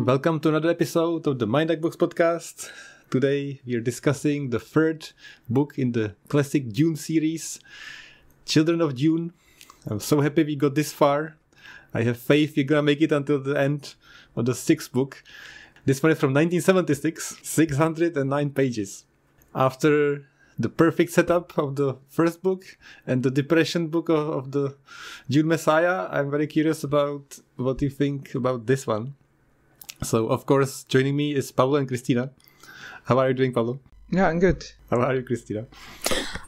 Welcome to another episode of the Mind Books podcast. Today we are discussing the third book in the classic Dune series, Children of Dune. I'm so happy we got this far. I have faith we're gonna make it until the end of the sixth book. This one is from 1976, 609 pages. After the perfect setup of the first book and the depression book of the Dune Messiah, I'm very curious about what you think about this one. So, of course, joining me is Paolo and Kristyna. How are you doing, Paolo? Yeah, I'm good. How are you, Kristyna?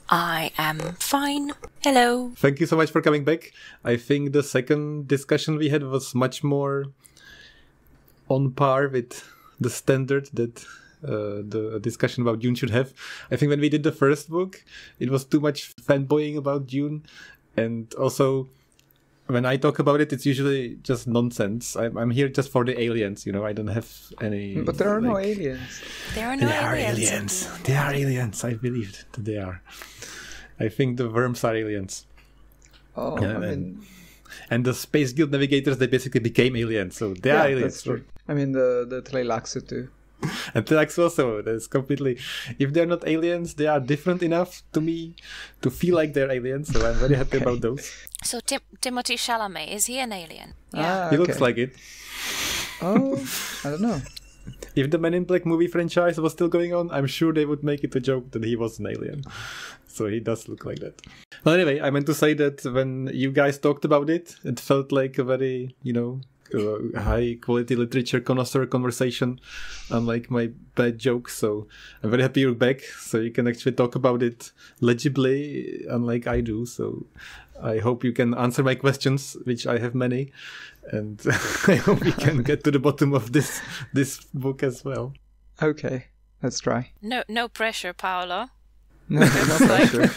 I am fine. Hello. Thank you so much for coming back. I think the second discussion we had was much more on par with the standard that the discussion about Dune should have. I think when we did the first book, it was too much fanboying about Dune. And also, when I talk about it, it's usually just nonsense. I'm here just for the aliens, you know. I don't have any... But there are no aliens. There are no aliens. They are aliens. I believed that they are. I think the worms are aliens. Oh, And the Space Guild navigators, they basically became aliens. So they are aliens. That's true. I mean, the Tleilaxu too. And Tleilaxu also, that's completely... If they're not aliens, they are different enough to me to feel like they're aliens. So I'm very happy about those. So Timothée Chalamet, is he an alien? Yeah. He looks like it. Oh, I don't know. If the Men in Black movie franchise was still going on, I'm sure they would make it a joke that he was an alien. So he does look like that. Well, anyway, I meant to say that when you guys talked about it, it felt like a very, high quality literature connoisseur conversation, unlike my bad jokes. So I'm very happy you're back, so you can actually talk about it legibly, unlike I do. So I hope you can answer my questions, which I have many, and I hope we can get to the bottom of this book as well. Okay, let's try. No pressure, Paolo. No pressure.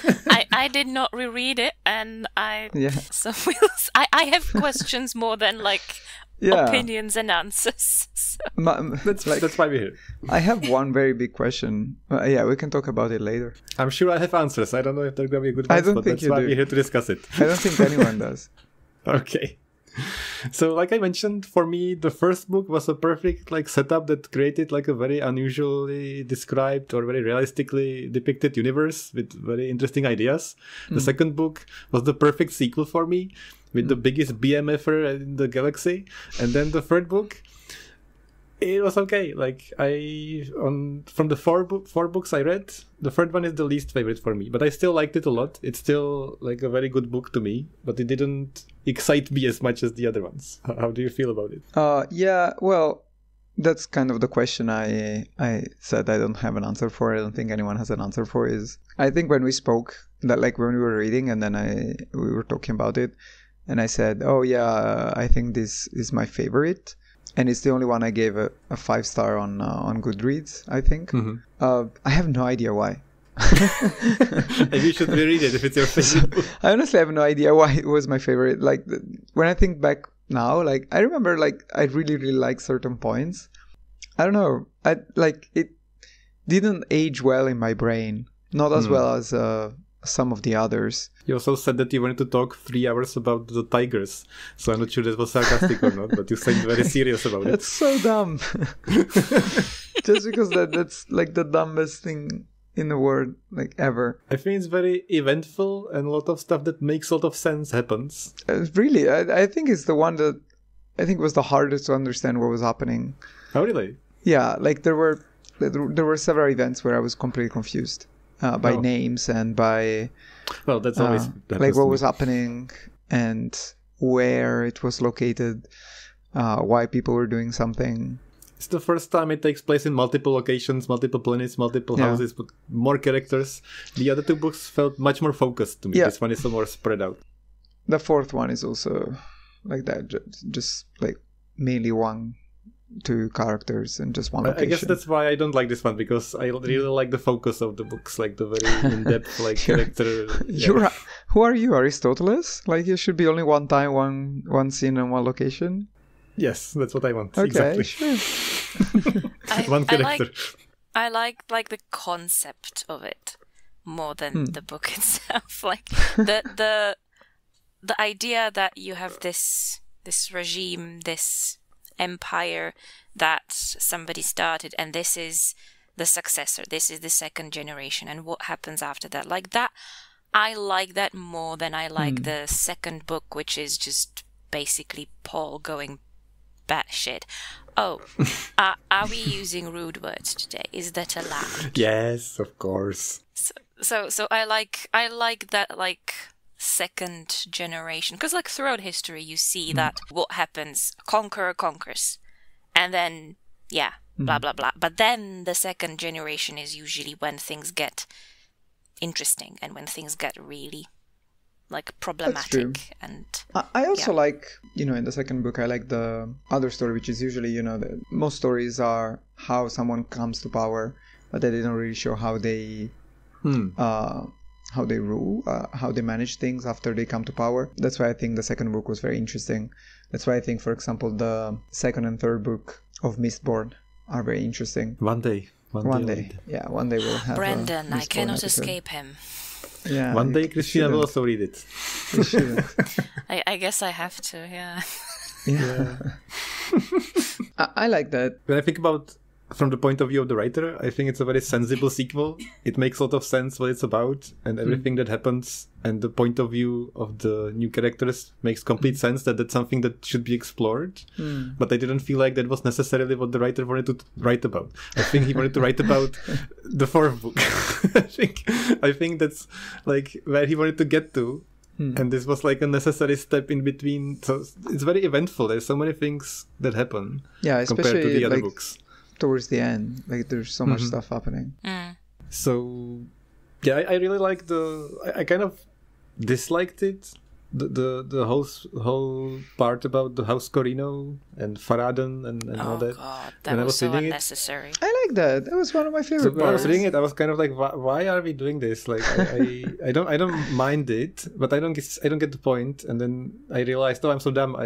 I did not reread it, and I have questions more than opinions and answers. So. That's why we're here. I have one very big question. We can talk about it later. I'm sure I have answers. I don't know if they're going to be good I ones, don't but think that's why we're here to discuss it. I don't think anyone does. Okay. So, like I mentioned, for me, the first book was a perfect setup that created a very unusually described or very realistically depicted universe with very interesting ideas. The second book was the perfect sequel for me, with the biggest BMFer in the galaxy. And then the third book, it was okay. From the four books I read, the third one is the least favorite for me, but I still liked it a lot. It's still a very good book to me, but it didn't excite me as much as the other ones. How do you feel about it? Well, that's kind of the question I said I don't have an answer for. I don't think anyone has an answer for. Is I think when we spoke, that when we were reading and then we were talking about it, and I said, I think this is my favorite. And it's the only one I gave a 5-star on Goodreads, I think. Mm-hmm. I have no idea why. And you should reread it if it's your favorite book. I honestly have no idea why it was my favorite. When I think back now, I remember I really, really like certain points. I don't know. It didn't age well in my brain. Not as well as some of the others. You also said that you wanted to talk 3 hours about the tigers, so I'm not sure that was sarcastic or not, but you seemed very serious about it. That's so dumb. Just because that's the dumbest thing in the world ever. I think it's very eventful and a lot of stuff that makes a lot of sense happens. Really, I think it's the one that I think was the hardest to understand what was happening. Oh, really? Yeah, there were several events where I was completely confused. By names and by that's always what was happening and where it was located, why people were doing something. It's the first time it takes place in multiple locations, multiple planets, multiple houses, but more characters. The other two books felt much more focused to me. This one is more spread out. The fourth one is also like that, just mainly 1-2 characters and just one location. I guess that's why I don't like this one, because I really like the focus of the books, the very in-depth character. Who are you, Aristoteles? You should be only one time, one scene and one location? Yes, that's what I want. Okay, exactly. Sure. One character. I like the concept of it more than the book itself. The idea that you have this regime, this empire that somebody started, and this is the successor, this is the second generation, and what happens after that. Like that, I like that more than I like the second book, which is just basically Paul going batshit. Oh, are we using rude words today? Is that allowed? Yes, of course. So I like that, like, second generation, because like throughout history you see that what happens, conqueror conquers, and then blah blah blah, but then the second generation is usually when things get interesting and when things get really like problematic. And I also like, in the second book, I like the other story, which is usually, most stories are how someone comes to power, but they don't really show how they rule, how they manage things after they come to power. That's why I think the second book was very interesting. That's why I think, for example, the second and third book of Mistborn are very interesting. One day we'll have Brendan, I cannot escape him. Yeah, one day Kristyna will also read it. I guess I have to, yeah. I like that. When I think about from the point of view of the writer, I think it's a very sensible sequel. It makes a lot of sense what it's about, and everything that happens, and the point of view of the new characters makes complete sense that that's something that should be explored. But I didn't feel like that was necessarily what the writer wanted to write about. I think he wanted to write about the fourth book. I think that's like where he wanted to get to. And this was like a necessary step in between. So it's very eventful. There's so many things that happen compared to the other books. Towards the end, like there's so much stuff happening. So I really like I kind of disliked it, the whole part about the House Corino and Farad'n and all that. Oh god, that was so unnecessary. I like that. That was one of my favorite parts. When I was reading it, I was kind of like, why are we doing this? Like, I don't mind it, but I don't get the point. And then I realized, I'm so dumb.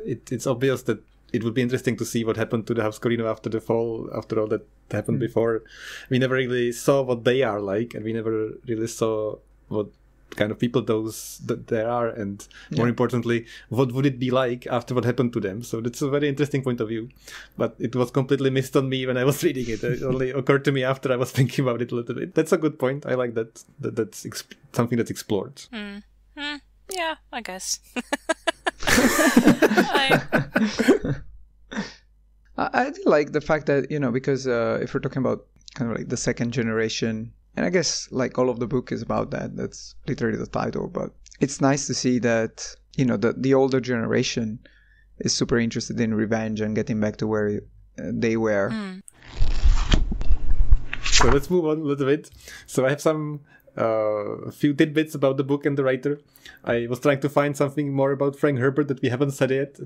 It's obvious that it would be interesting to see what happened to the House Corino after the fall, after all that happened before. We never really saw what they are like, and we never really saw what kind of people that there are, and more importantly, what would it be like after what happened to them. So that's a very interesting point of view, but it was completely missed on me when I was reading it. It only occurred to me after I was thinking about it a little bit. That's a good point. I like that that's something that's explored. Yeah, I guess. I do like the fact that, because if we're talking about kind of like the second generation, and I guess like all of the book is about that, that's literally the title, but it's nice to see that, the older generation is super interested in revenge and getting back to where they were. So let's move on a little bit. So I have a few tidbits about the book and the writer. I was trying to find something more about Frank Herbert that we haven't said yet.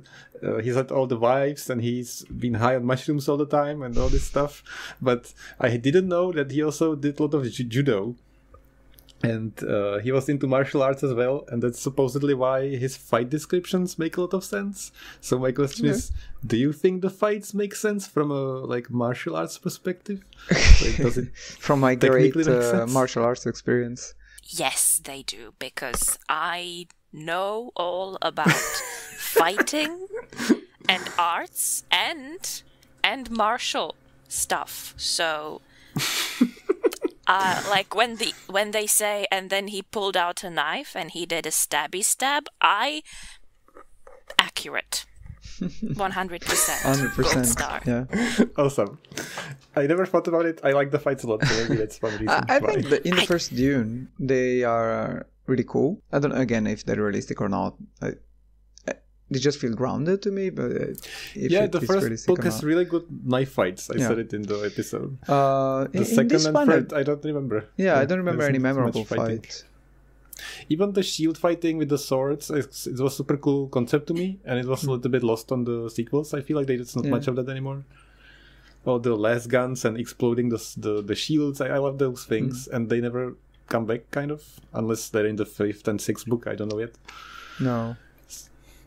He's had all the wives, and he's been high on mushrooms all the time and all this stuff. But I didn't know that he also did a lot of judo. And he was into martial arts as well, and that's supposedly why his fight descriptions make a lot of sense. So my question is, do you think the fights make sense from a martial arts perspective? Like, does it from my great martial arts experience? Yes, they do, because I know all about fighting and arts and martial stuff. So when they say, and then he pulled out a knife and he did a stabby stab, accurate. 100%. 100%. Gold star. Yeah. Awesome. I never thought about it. I like the fights a lot, so maybe that's one reason. I think that in the first Dune, they are really cool. I don't know, again, if they're realistic or not. They just feel grounded to me, but the first book has really good knife fights. I said it in the episode. The second and third, I don't remember. Yeah, I don't remember any memorable fight. Even the shield fighting with the swords, it was a super cool concept to me, and it was a little bit lost on the sequels. I feel like there's not much of that anymore. All the las guns and exploding the shields, I love those things, and they never come back, kind of, unless they're in the 5th and 6th book. I don't know yet.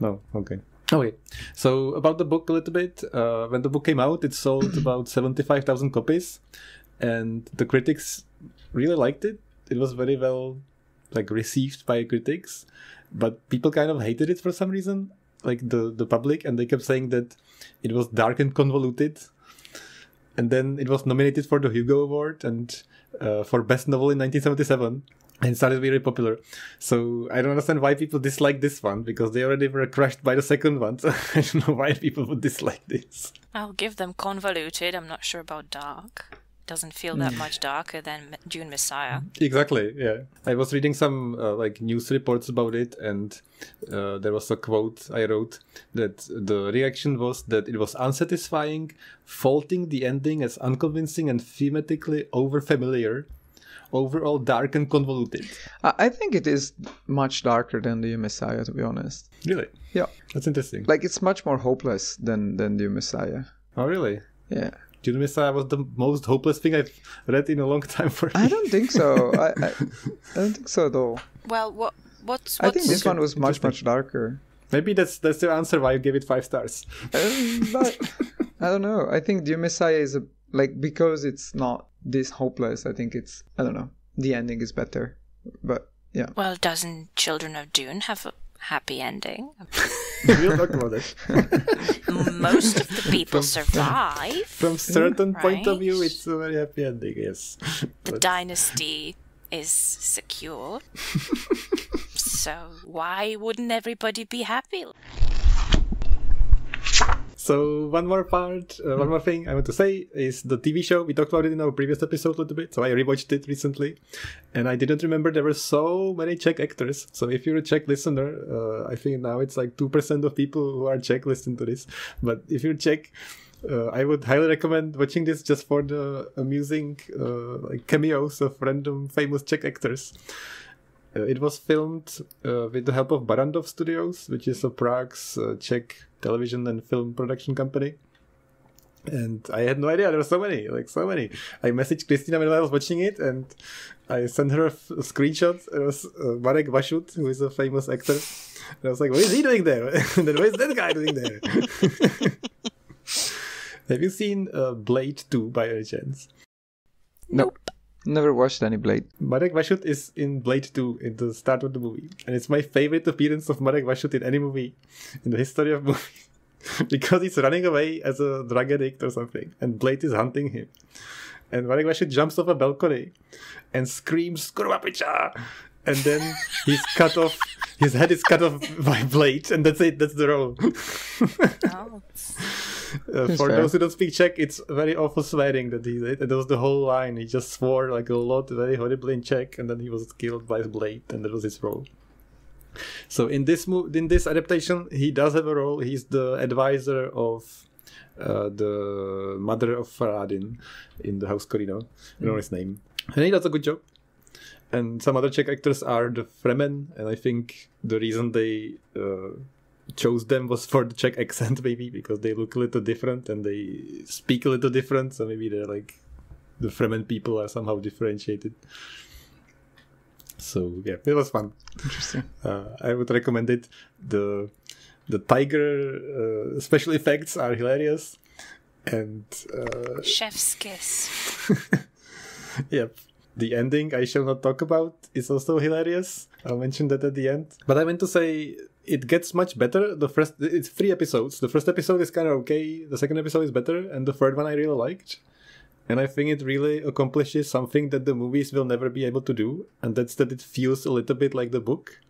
No, okay. So about the book a little bit. When the book came out, it sold about 75,000 copies, and the critics really liked it. It was very well received by critics, but people kind of hated it for some reason. like the public, and they kept saying that it was dark and convoluted. And then it was nominated for the Hugo Award and for Best Novel in 1977. And started very popular. So I don't understand why people dislike this one, because they already were crushed by the second one. So I don't know why people would dislike this. I'll give them convoluted. I'm not sure about dark. Doesn't feel that much darker than Dune Messiah. Exactly, yeah. I was reading some like news reports about it, and there was a quote I wrote that the reaction was that it was unsatisfying, faulting the ending as unconvincing and thematically overfamiliar. Overall dark and convoluted. I think it is much darker than the Messiah, to be honest. Really? Yeah. That's interesting. Like, it's much more hopeless than the Messiah. Oh, really? Yeah. Dune Messiah was the most hopeless thing I've read in a long time for me. I don't think so. I don't think so at all. Well, what's I think this one was much darker. Maybe that's the answer why you gave it 5 stars. But I don't know. I think the Messiah is because it's not this hopeless. I think it's, I don't know. The ending is better. But yeah. Well, doesn't Children of Dune have a happy ending? We'll talk about it. Most of the people survive. From certain point of right? view, it's a very happy ending, yes. The dynasty is secure. So why wouldn't everybody be happy? So one more thing I want to say is the TV show. We talked about it in our previous episode a little bit, so I rewatched it recently, and I didn't remember there were so many Czech actors. So if you're a Czech listener, I think now it's like 2% of people who are Czech listen to this. But if you're Czech, I would highly recommend watching this just for the amusing like cameos of random famous Czech actors. It was filmed with the help of Barrandov Studios, which is a Prague's Czech television and film production company. And I had no idea there were so many. I messaged Kristyna when I was watching it, and I sent her a screenshot. It was Marek Vašut, who is a famous actor. And I was like, what is he doing there? And then what is that guy doing there? Have you seen Blade 2 by any chance? Nope. Never watched any Blade. Marek Vašut is in Blade 2 in the start of the movie. And it's my favorite appearance of Marek Vašut in any movie in the history of movies. Because he's running away as a drug addict or something. And Blade is hunting him. And Marek Vašut jumps off a balcony and screams, "Kurva piča!" And then he's cut off. His head is cut off by Blade. And that's it. That's the role. Oh. For those who don't speak Czech, it's very awful swearing that he did. That was the whole line. He just swore like a lot, very horribly in Czech, and then he was killed by Blade, and that was his role. So in this adaptation, he does have a role. He's the advisor of the mother of Faradin in the House Corino. I don't know his name, and he does a good job. And some other Czech actors are the Fremen, and I think the reason they chose them was for the Czech accent, maybe, because they look a little different and they speak a little different, so maybe they're like the Fremen people are somehow differentiated. So yeah, it was fun. Interesting. I would recommend it. The tiger special effects are hilarious, and Chef's kiss. Yep. The ending I shall not talk about is also hilarious. I'll mention that at the end. But I meant to say it gets much better. It's 3 episodes. The first episode is kind of okay. The second episode is better, and the third one I really liked. And I think it really accomplishes something that the movies will never be able to do, and that's that it feels a little bit like the book.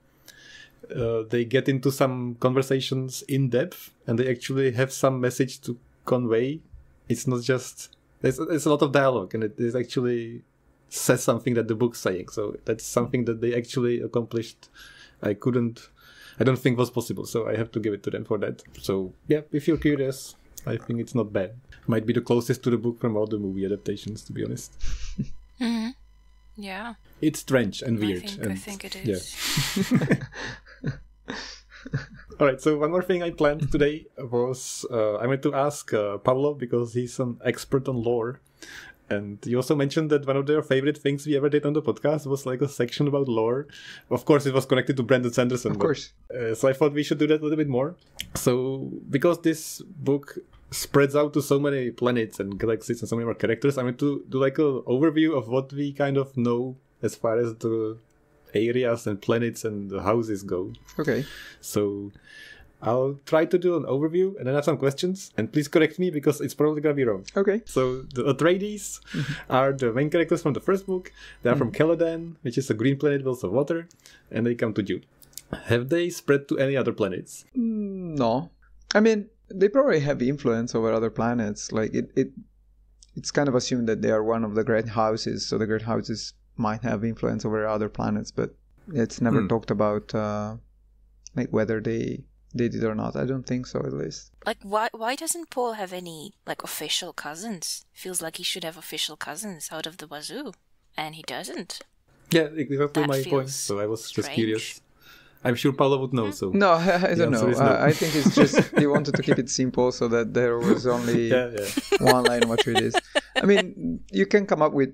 They get into some conversations in depth, and they actually have some message to convey. It's not just... It's a lot of dialogue, and it is actually says something that the book's saying. So that's something that they actually accomplished. I don't think was possible, so I have to give it to them for that. So yeah, if you're curious, I think it's not bad. Might be the closest to the book from all the movie adaptations, to be honest. Mm-hmm. Yeah. It's strange and weird. I think it is. Yeah. Alright, so one more thing I planned today was I went to ask Paolo, because he's an expert on lore. And you also mentioned that one of your favorite things we ever did on the podcast was like a section about lore. Of course, it was connected to Brandon Sanderson. Of course. So I thought we should do that a little bit more. So because this book spreads out to so many planets and galaxies and so many more characters, I went to do like an overview of what we kind of know as far as the areas and planets and the houses go. Okay. So I'll try to do an overview and then have some questions. And please correct me because it's probably going to be wrong. Okay. So the Atreides are the main characters from the first book. They are from Caladan, which is a green planet built of water. And they come to Dune. Have they spread to any other planets? No. I mean, they probably have influence over other planets. Like, it's kind of assumed that they are one of the great houses. So the great houses might have influence over other planets. But it's never talked about like whether they did or not. I don't think so, at least. Like, why doesn't Paul have any, like, official cousins? Feels like he should have official cousins out of the wazoo. And he doesn't. Yeah, exactly That my feels point. So I was just strange. curious. I'm sure Paolo would know, so... No, I don't know. answer is no. I think it's just he wanted to keep it simple so that there was only one line what it is. I mean, you can come up with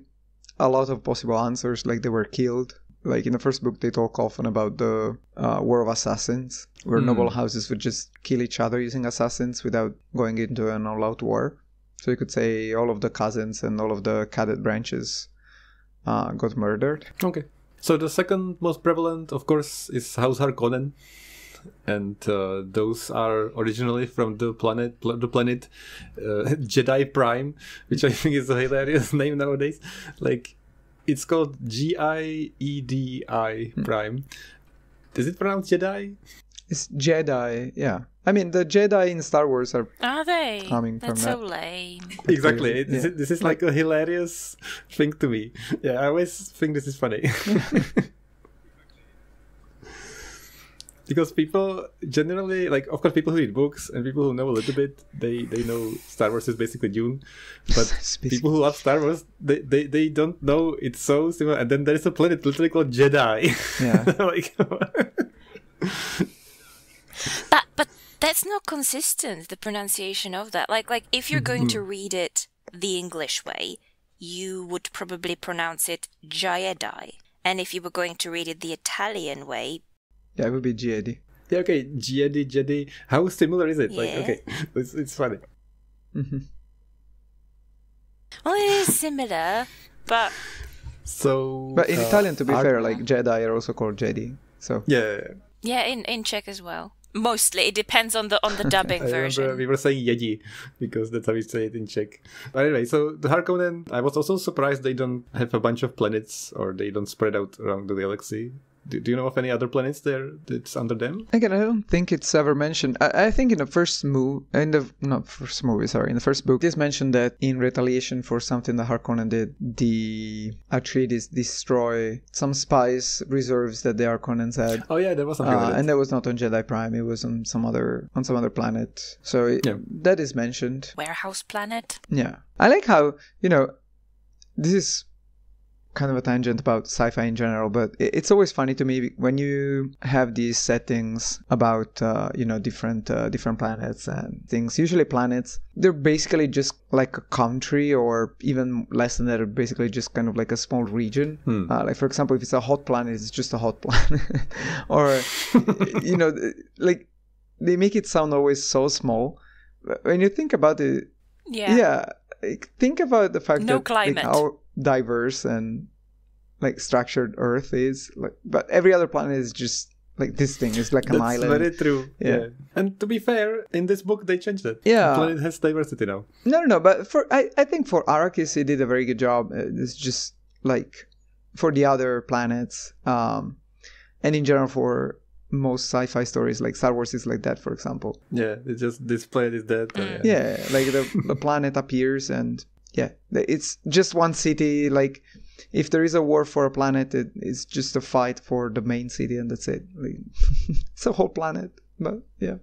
a lot of possible answers, like they were killed. Like in the first book, they talk often about the War of Assassins, where noble houses would just kill each other using assassins without going into an all-out war. So you could say all of the cousins and all of the cadet branches got murdered. Okay. So the second most prevalent, of course, is House Harkonnen. And those are originally from the planet Jedi Prime, which I think is a hilarious name nowadays. Like, it's called Giedi Prime. Is it pronounced Jedi? It's Jedi, yeah. I mean, the Jedi in Star Wars are they? coming That's from so that. lame. Exactly. This is like a hilarious thing to me. Yeah, I always think this is funny. Because people generally, like, of course, people who read books and people who know a little bit, they know Star Wars is basically Dune. But people who love Star Wars, they don't know it's so similar. And then there is a planet literally called Jedi. Yeah. Like, But that's not consistent, the pronunciation of that. Like if you're going to read it the English way, you would probably pronounce it Giedi. And if you were going to read it the Italian way... Yeah, it would be Giedi. yeah, okay, Jedi. How similar is it? Yeah. Like, okay, it's funny. Mm-hmm. Well, it is similar, but... So... But in Italian, to be fair, like Jedi are also called Jedi. So Yeah. Yeah, in Czech as well. Mostly, it depends on the dubbing I version. remember we were saying Jedi because that's how we say it in Czech. But anyway, so the Harkonnen, I was also surprised they don't have a bunch of planets or they don't spread out around the galaxy. Do you know of any other planets there that's under them? again, I don't think it's ever mentioned. I think in the first book, it is mentioned that in retaliation for something the Harkonnen did, the Atreides destroy some spice reserves that the Harkonnens had. Oh yeah, there was something like that. And that was not on Jedi Prime. It was on some other planet. So that is mentioned. Warehouse planet. Yeah, I like how this is kind of a tangent about sci-fi in general, but it's always funny to me when you have these settings about different planets and things. Usually planets, they're basically just like a country, or even less than that, are basically just kind of like a small region. Like, for example, if it's a hot planet, it's just a hot planet. Or like they make it sound always so small. When you think about it, like, think about the fact that climate. Like, how diverse and like structured Earth is, like, but every other planet is just like this thing is like an island. That's very true. Yeah. And to be fair, in this book they changed it. Yeah, the planet has diversity now. No, but I think for Arrakis he did a very good job. It's just like for the other planets, and in general for most sci-fi stories, like Star Wars is like that, for example. Yeah, it's just this planet is dead. Yeah, like the planet appears and it's just one city. Like, if there is a war for a planet, it's just a fight for the main city, and that's it. Like, it's a whole planet, but yeah.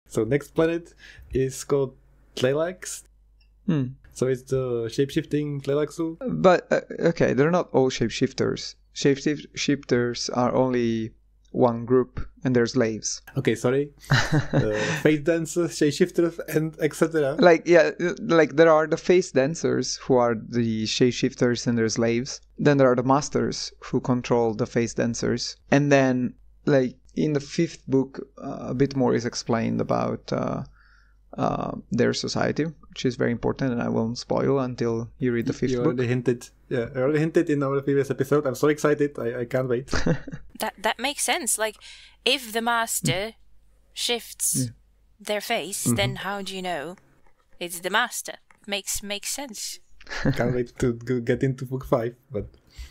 So next planet is called Tleilax. So it's the shape-shifting Tleilaxu. But okay, they're not all shapeshifters. Shapeshifters are only one group, and they're slaves. Okay, sorry. Face dancers, shapeshifters, and etc. Like there are the face dancers who are the shapeshifters and their slaves. Then there are the masters who control the face dancers, and then like in the fifth book, a bit more is explained about their society, which is very important, and I won't spoil until you read the fifth You book. already hinted. Yeah, I already hinted in our previous episode. I'm so excited. I can't wait. That makes sense. Like, if the master shifts their face, then how do you know it's the master? Makes sense. Can't wait to get into book 5. But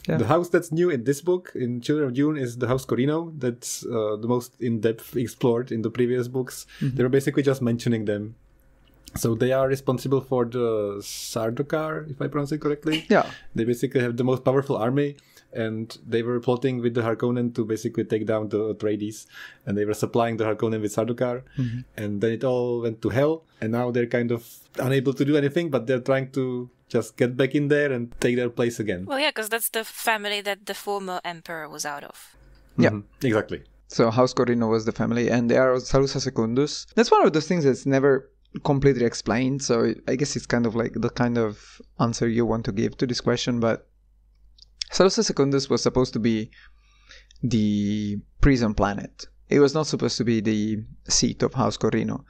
Yeah. the house that's new in this book, in Children of Dune, is the house Corino. That's the most in-depth explored in the previous books. They were basically just mentioning them. So they are responsible for the Sardaukar, if I pronounce it correctly. Yeah. They basically have the most powerful army, and they were plotting with the Harkonnen to basically take down the Atreides, and they were supplying the Harkonnen with Sardaukar, and then it all went to hell, and now they're kind of unable to do anything, but they're trying to just get back in there and take their place again. Well, yeah, because that's the family that the former emperor was out of. Yeah. Exactly. So House Corino was the family, and they are Salusa Secundus. That's one of those things that's never completely explained, so I guess it's kind of like the kind of answer you want to give to this question, but Salusa Secundus was supposed to be the prison planet. It was not supposed to be the seat of House Corino.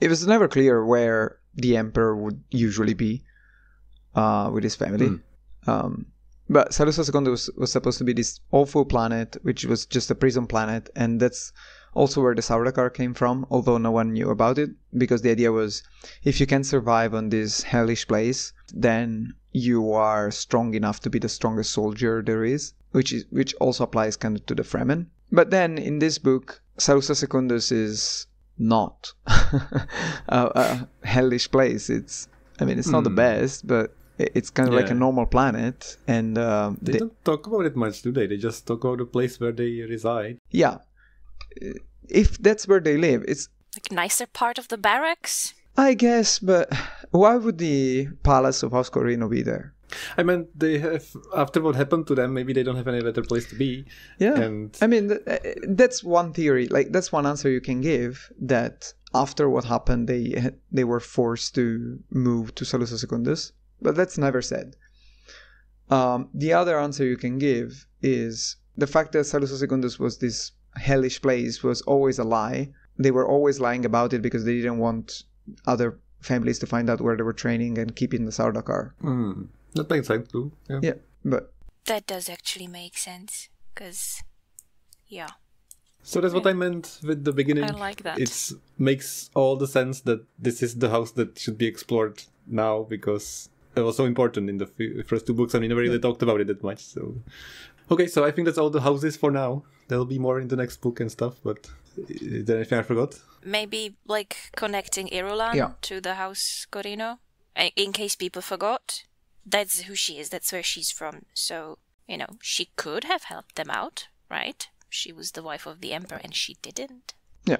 It was never clear where the emperor would usually be with his family. But Salusa Secundus was supposed to be this awful planet, which was just a prison planet, and that's also where the Sardaukar came from, although no one knew about it, because the idea was, if you can survive on this hellish place, then you are strong enough to be the strongest soldier there is, which also applies kind of to the Fremen. But then in this book, Salusa Secundus is not a hellish place. It's not the best, but it's kind of like a normal planet, and they don't talk about it much, do they? They just talk about the place where they reside. Yeah, if that's where they live, it's Like, nicer part of the barracks? I guess, but why would the palace of House Corino be there? I mean, they have, after what happened to them, maybe they don't have any better place to be. Yeah, and I mean, that's one theory. Like, that's one answer you can give, that after what happened, they were forced to move to Salusa Secundus, but that's never said. The other answer you can give is the fact that Salusa Secundus was this hellish place was always a lie. They were always lying about it because they didn't want other families to find out where they were training and keeping the Sardaukar. That makes sense too. Yeah, but That does actually make sense, because, yeah. So that's what I meant with the beginning. I like that. It makes all the sense that this is the house that should be explored now, because it was so important in the first 2 books, and we never really talked about it that much. So, okay, so I think that's all the houses for now. There'll be more in the next book and stuff, but is there anything I forgot? Maybe, like, connecting Irulan to the house Corino, in case people forgot. That's who she is, that's where she's from. So, she could have helped them out, right? She was the wife of the emperor, and she didn't. yeah.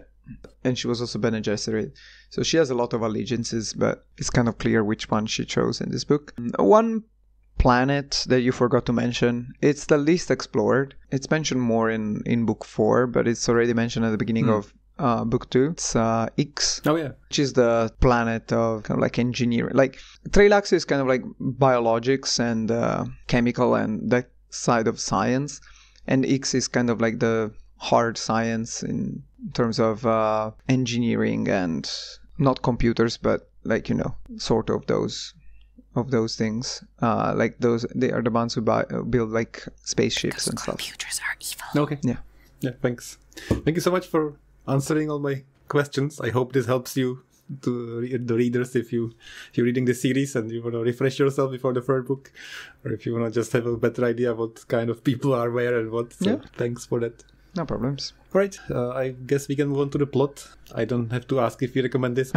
And she was also Bene Gesserit. So she has a lot of allegiances, but it's kind of clear which one she chose in this book. One planet that you forgot to mention, it's the least explored. It's mentioned more in book 4, but it's already mentioned at the beginning of book 2. It's Ix. Oh yeah, which is the planet of kind of like engineering. Like, Trailaxu is kind of like biologics and chemical and that side of science, and Ix is kind of like the hard science in terms of engineering and not computers, but like, sort of those things. Like those, they are the ones who build like spaceships and stuff. Computers are evil. okay. Yeah. Thanks. Thank you so much for answering all my questions. I hope this helps you, to the readers, if you're reading this series and you want to refresh yourself before the 3rd book, or if you want to just have a better idea what kind of people are where and what. So thanks for that. No problems. All right, I guess we can move on to the plot. I don't have to ask if you recommend this.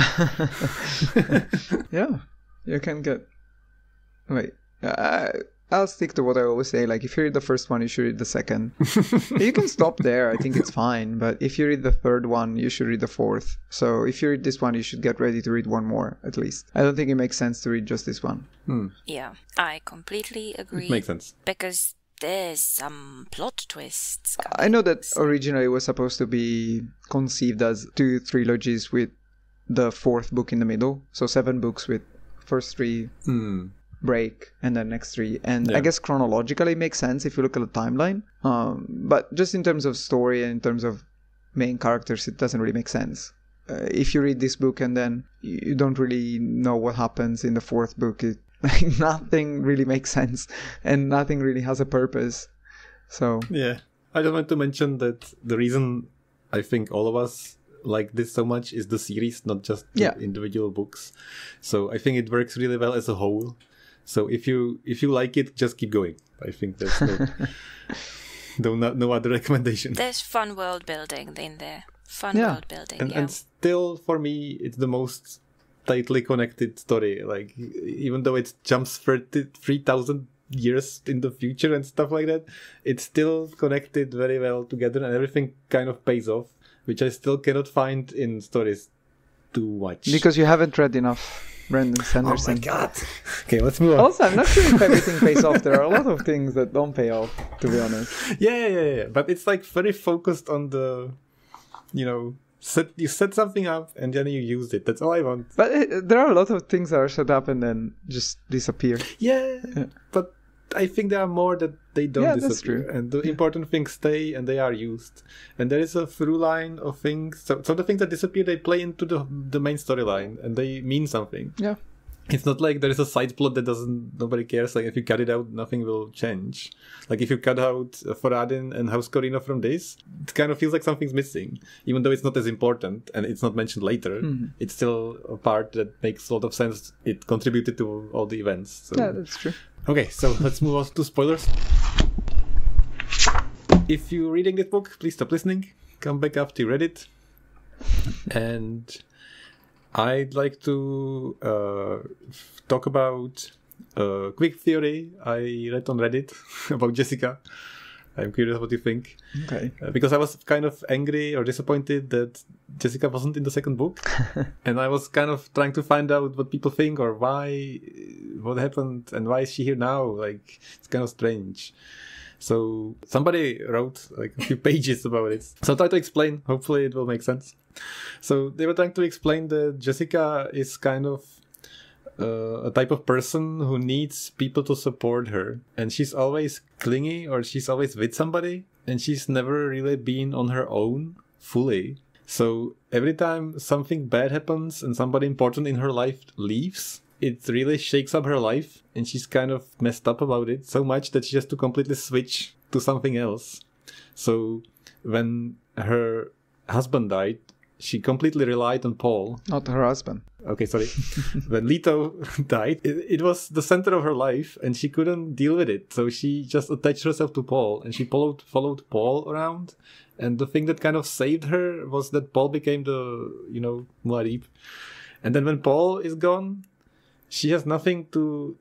Yeah, you can get... Wait, I'll stick to what I always say. Like, if you read the first one, you should read the second. You can stop there. I think it's fine. But if you read the 3rd one, you should read the 4th. So if you read this one, you should get ready to read one more, at least. I don't think it makes sense to read just this one. Yeah, I completely agree. It makes sense. Because there's some plot twists. I know that originally it was supposed to be conceived as 2 trilogies with the 4th book in the middle. So 7 books with first 3 break and then next 3. And I guess chronologically it makes sense if you look at the timeline. But just in terms of story and in terms of main characters, it doesn't really make sense. If you read this book and then you don't really know what happens in the 4th book, nothing really makes sense and nothing really has a purpose. So yeah, I just want to mention that the reason I think all of us like this so much is the series, not just the individual books. So I think it works really well as a whole. So if you like it, just keep going. I think there's no other recommendation. There's fun world building in there. World building, and still, for me, it's the most tightly connected story. Like, even though it jumps 3,000 years in the future and stuff like that, it's still connected very well together, and everything kind of pays off, which I still cannot find in stories too much. Because you haven't read enough Brandon Sanderson. Oh my god. Okay, let's move on. Also, I'm not sure if everything pays off. There are a lot of things that don't pay off, to be honest. Yeah. But it's like very focused on the, you set something up and then you use it. That's all I want. But there are a lot of things that are set up and then just disappear. Yeah. But I think there are more that they don't disappear. That's true. And the important things stay and they are used. And there is a through line of things. So the things that disappear, they play into the main storyline and they mean something. Yeah. It's not like there is a side plot that nobody cares. Like, if you cut it out, nothing will change. Like, if you cut out Faradin and House Corina from this, it kind of feels like something's missing. Even though it's not as important and it's not mentioned later, it's still a part that makes a lot of sense. It contributed to all the events. So. Yeah, that's true. Okay, so let's move on to spoilers. If you're reading this book, please stop listening. Come back after you read it. And I'd like to talk about a quick theory I read on Reddit about Jessica. I'm curious what you think. Okay. Because I was kind of angry or disappointed that Jessica wasn't in the 2nd book. And I was kind of trying to find out what people think or what happened and why is she here now. Like, it's kind of strange. So somebody wrote like a few pages about it. So I'll try to explain. Hopefully it will make sense. So they were trying to explain that Jessica is kind of a type of person who needs people to support her. And she's always clingy or she's always with somebody. And she's never really been on her own fully. So every time something bad happens and somebody important in her life leaves, it really shakes up her life. And she's kind of messed up about it so much that she has to completely switch to something else. So when her husband died, she completely relied on Paul. Not her husband. Okay, sorry. When Leto died, it was the center of her life and she couldn't deal with it. So she just attached herself to Paul and she followed Paul around. And the thing that kind of saved her was that Paul became the, Muad'Dib. And then when Paul is gone, she has nothing to,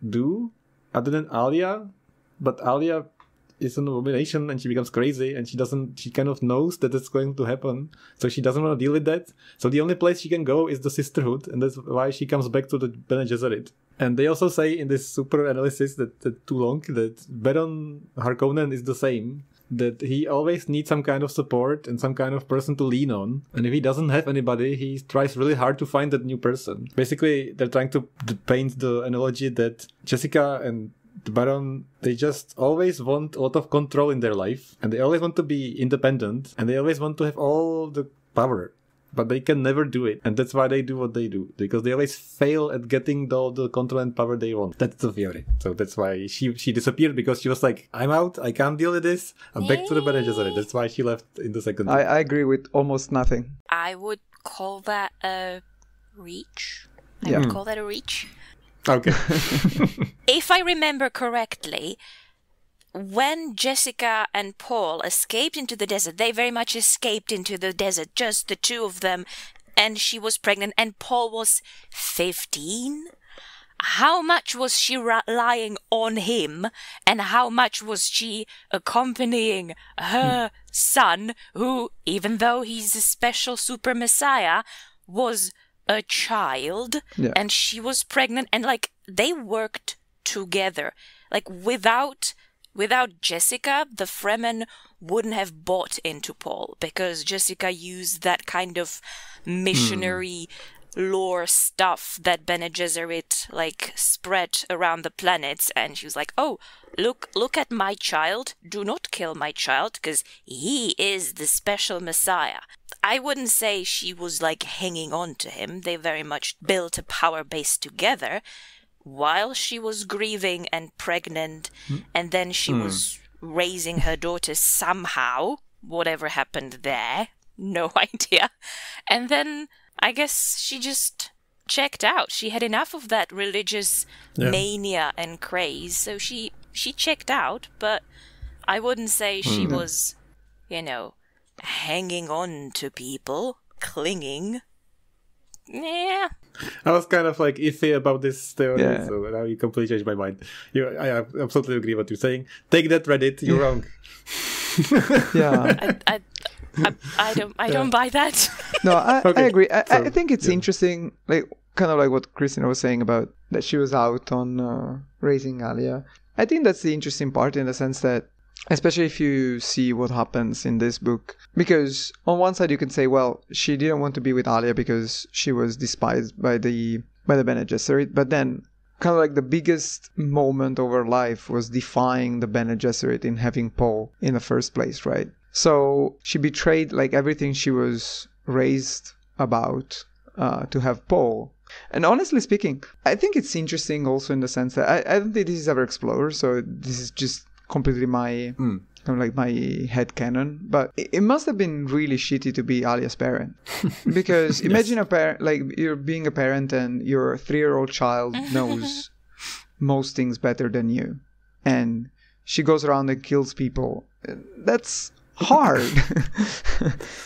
do other than Alia. But Alia is an abomination and she becomes crazy and she kind of knows that it's going to happen. So she doesn't want to deal with that. So the only place she can go is the Sisterhood. And that's why she comes back to the Bene Gesserit. And they also say in this super analysis that too long, that Baron Harkonnen is the same. That he always needs some kind of support and some kind of person to lean on. And if he doesn't have anybody, he tries really hard to find that new person. Basically, they're trying to paint the analogy that Jessica and the Baron, they just always want a lot of control in their life. And they always want to be independent. And they always want to have all the power. But they can never do it. And that's why they do what they do. Because they always fail at getting all the control and power they want. That's the theory. So that's why she disappeared. Because she was like, I'm out. I can't deal with this. I'm back to the Bene Gesserit. That's why she left in the 2nd. I agree with almost nothing. I would call that a reach. I would call that a reach. Okay. If I remember correctly, when Jessica and Paul escaped into the desert, they very much escaped into the desert, just the two of them, and she was pregnant, and Paul was 15? How much was she relying on him, and how much was she accompanying her son, who, even though he's a special super messiah, was a child, and she was pregnant, and they worked together. Without Jessica, the Fremen wouldn't have bought into Paul, because Jessica used that kind of missionary lore stuff that Bene Gesserit like spread around the planets, and she was like, "Oh, look at my child. Do not kill my child, because he is the special Messiah." I wouldn't say she was like hanging on to him. They very much built a power base together while she was grieving and pregnant, and then she was raising her daughter somehow. Whatever happened there, no idea. And then I guess she just checked out. She had enough of that religious mania and craze, so she checked out, but I wouldn't say she was, hanging on to people, clinging. Yeah. I was kind of like iffy about this theory, so now you completely changed my mind. I absolutely agree with what you're saying. Take that, Reddit. You're wrong. Yeah. I don't buy that. No, I agree. I think it's interesting, like kind of like what Kristyna was saying about that she was out on raising Alia. I think that's the interesting part, in the sense that, especially if you see what happens in this book, because on one side you can say, well, she didn't want to be with Alia because she was despised by the Bene Gesserit, but then kind of like the biggest moment of her life was defying the Bene Gesserit in having Paul in the first place, right? So she betrayed like everything she was raised about to have Paul. And honestly speaking, I think it's interesting also in the sense that I don't think this is ever explored, so this is just completely my kind of like my headcanon. But it must have been really shitty to be Alia's parent, because imagine a parent, like you're being a parent and your 3-year-old child knows most things better than you, and she goes around and kills people. That's hard.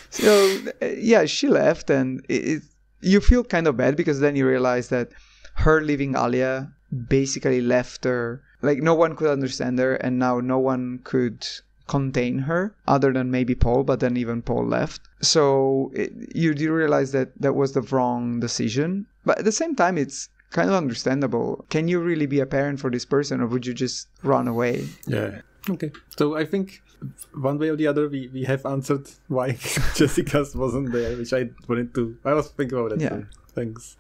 So yeah, she left, and you feel kind of bad, because then you realize that her leaving Alia basically left her, like no one could understand her, and now no one could contain her other than maybe Paul, but then even Paul left. So you do realize that that was the wrong decision, but at the same time it's kind of understandable. Can you really be a parent for this person, or would you just run away? Yeah. Okay. So I think one way or the other we have answered why Jessica wasn't there, which I was thinking about that. So thanks.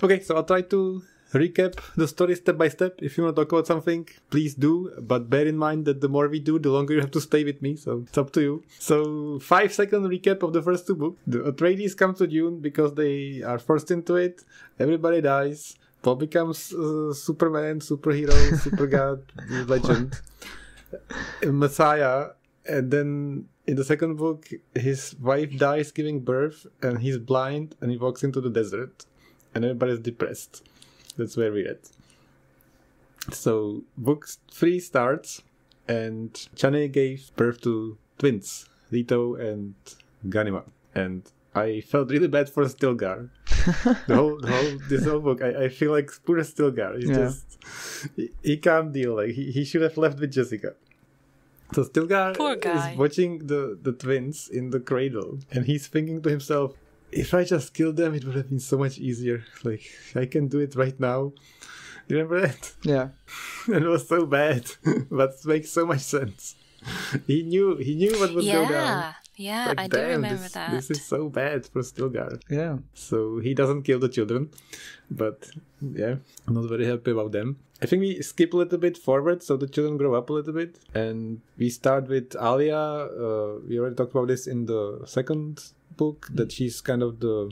Okay, so I'll try to recap the story step by step. If you want to talk about something, please do, but bear in mind that the more we do, the longer you have to stay with me, so it's up to you. So 5-second recap of the first 2 books. The Atreides come to Dune because they are forced into it. Everybody dies. Paul becomes Superman, superhero, super god, legend, Messiah, and then in the second book, his wife dies giving birth, and he's blind, and he walks into the desert, and everybody's depressed. That's where we're at. So book 3 starts, and Chane gave birth to twins, Leto and Ganima, and I felt really bad for Stilgar. This whole book, I feel like poor Stilgar. He can't deal. Like he should have left with Jessica. So Stilgar is watching the twins in the cradle, and he's thinking to himself, if I just killed them, it would have been so much easier. Like I can do it right now. Remember that? Yeah. And it was so bad, but it makes so much sense. He knew what would go down. Yeah, like, I do remember that. This is so bad for Stilgar. Yeah. So he doesn't kill the children, but yeah, I'm not very happy about them. I think we skip a little bit forward, so the children grow up a little bit, and we start with Alia. We already talked about this in the second book, that she's kind of the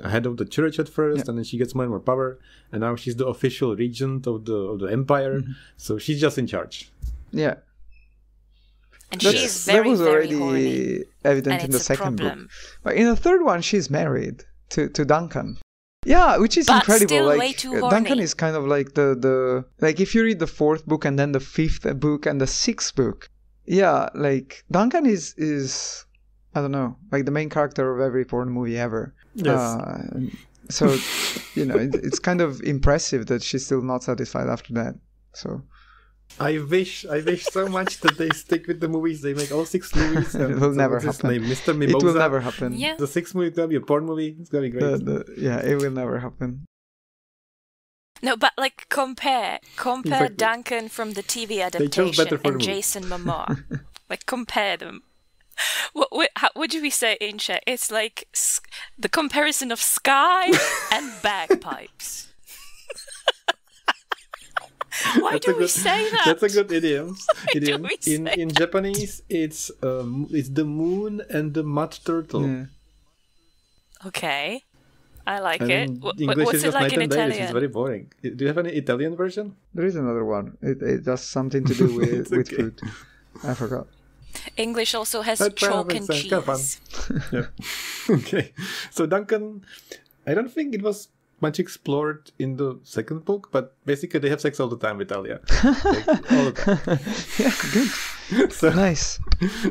head of the church at first, and then she gets more and more power, and now she's the official regent of the empire. So she's just in charge. Yeah. And she's very, very horny. Evident in the second book. But in the third one, she's married to Duncan. Yeah, which is incredible. Still like way too horny. Duncan is kind of like the like if you read the 4th book and then the 5th book and the 6th book, yeah, like Duncan is I don't know, like the main character of every porn movie ever. Yes. So it's kind of impressive that she's still not satisfied after that. So. I wish so much that they stick with the movies. They make all 6 movies. And it will never happen. Mr. Mimosa. It will never happen. Yeah. The 6th movie is gonna be a porn movie. It's gonna be great. It will never happen. No, but like compare Duncan from the TV adaptation and Jason Momoa. Like compare them. What would you say in Czech? It's like the comparison of sky and bagpipes. Why do we say that? That's a good idiom. Do we say In Japanese, it's the moon and the mud turtle. Yeah. Okay, I like And it. English What's is it just like night in and day, which is Italian? very boring. Do you have any Italian version? There is another one. It has something to do with, It's with okay. food. I forgot. English also has That chalk makes and sense. Kind of fun. cheese. Yeah. Okay. So Duncan, I don't think it was much explored in the second book, but basically they have sex all the time with Alia. Like, all the time. Yeah, good. So, Nice.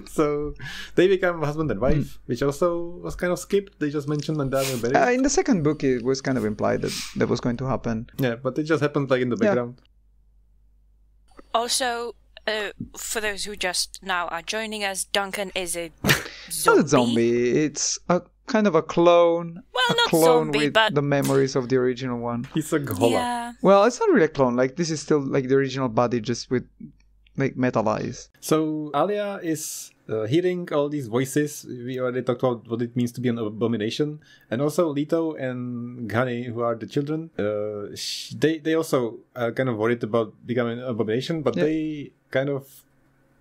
so they become husband and wife, which also was kind of skipped. They just mentioned Mandar and Berry. In the second book, it was kind of implied that that was going to happen. Yeah, but it just happened like in the background. Also, for those who just now are joining us, Duncan is a It's not a zombie. It's a kind of a clone. Well, a not clone zombie, with but the memories of the original one. He's a Ghola. yeah. Well, it's not really a clone. Like, this is still like the original body, just with like metal eyes. So Alia is hearing all these voices. We already talked about what it means to be an abomination, and also Leto and Gani, who are the children, they also are kind of worried about becoming an abomination, but Yeah. they kind of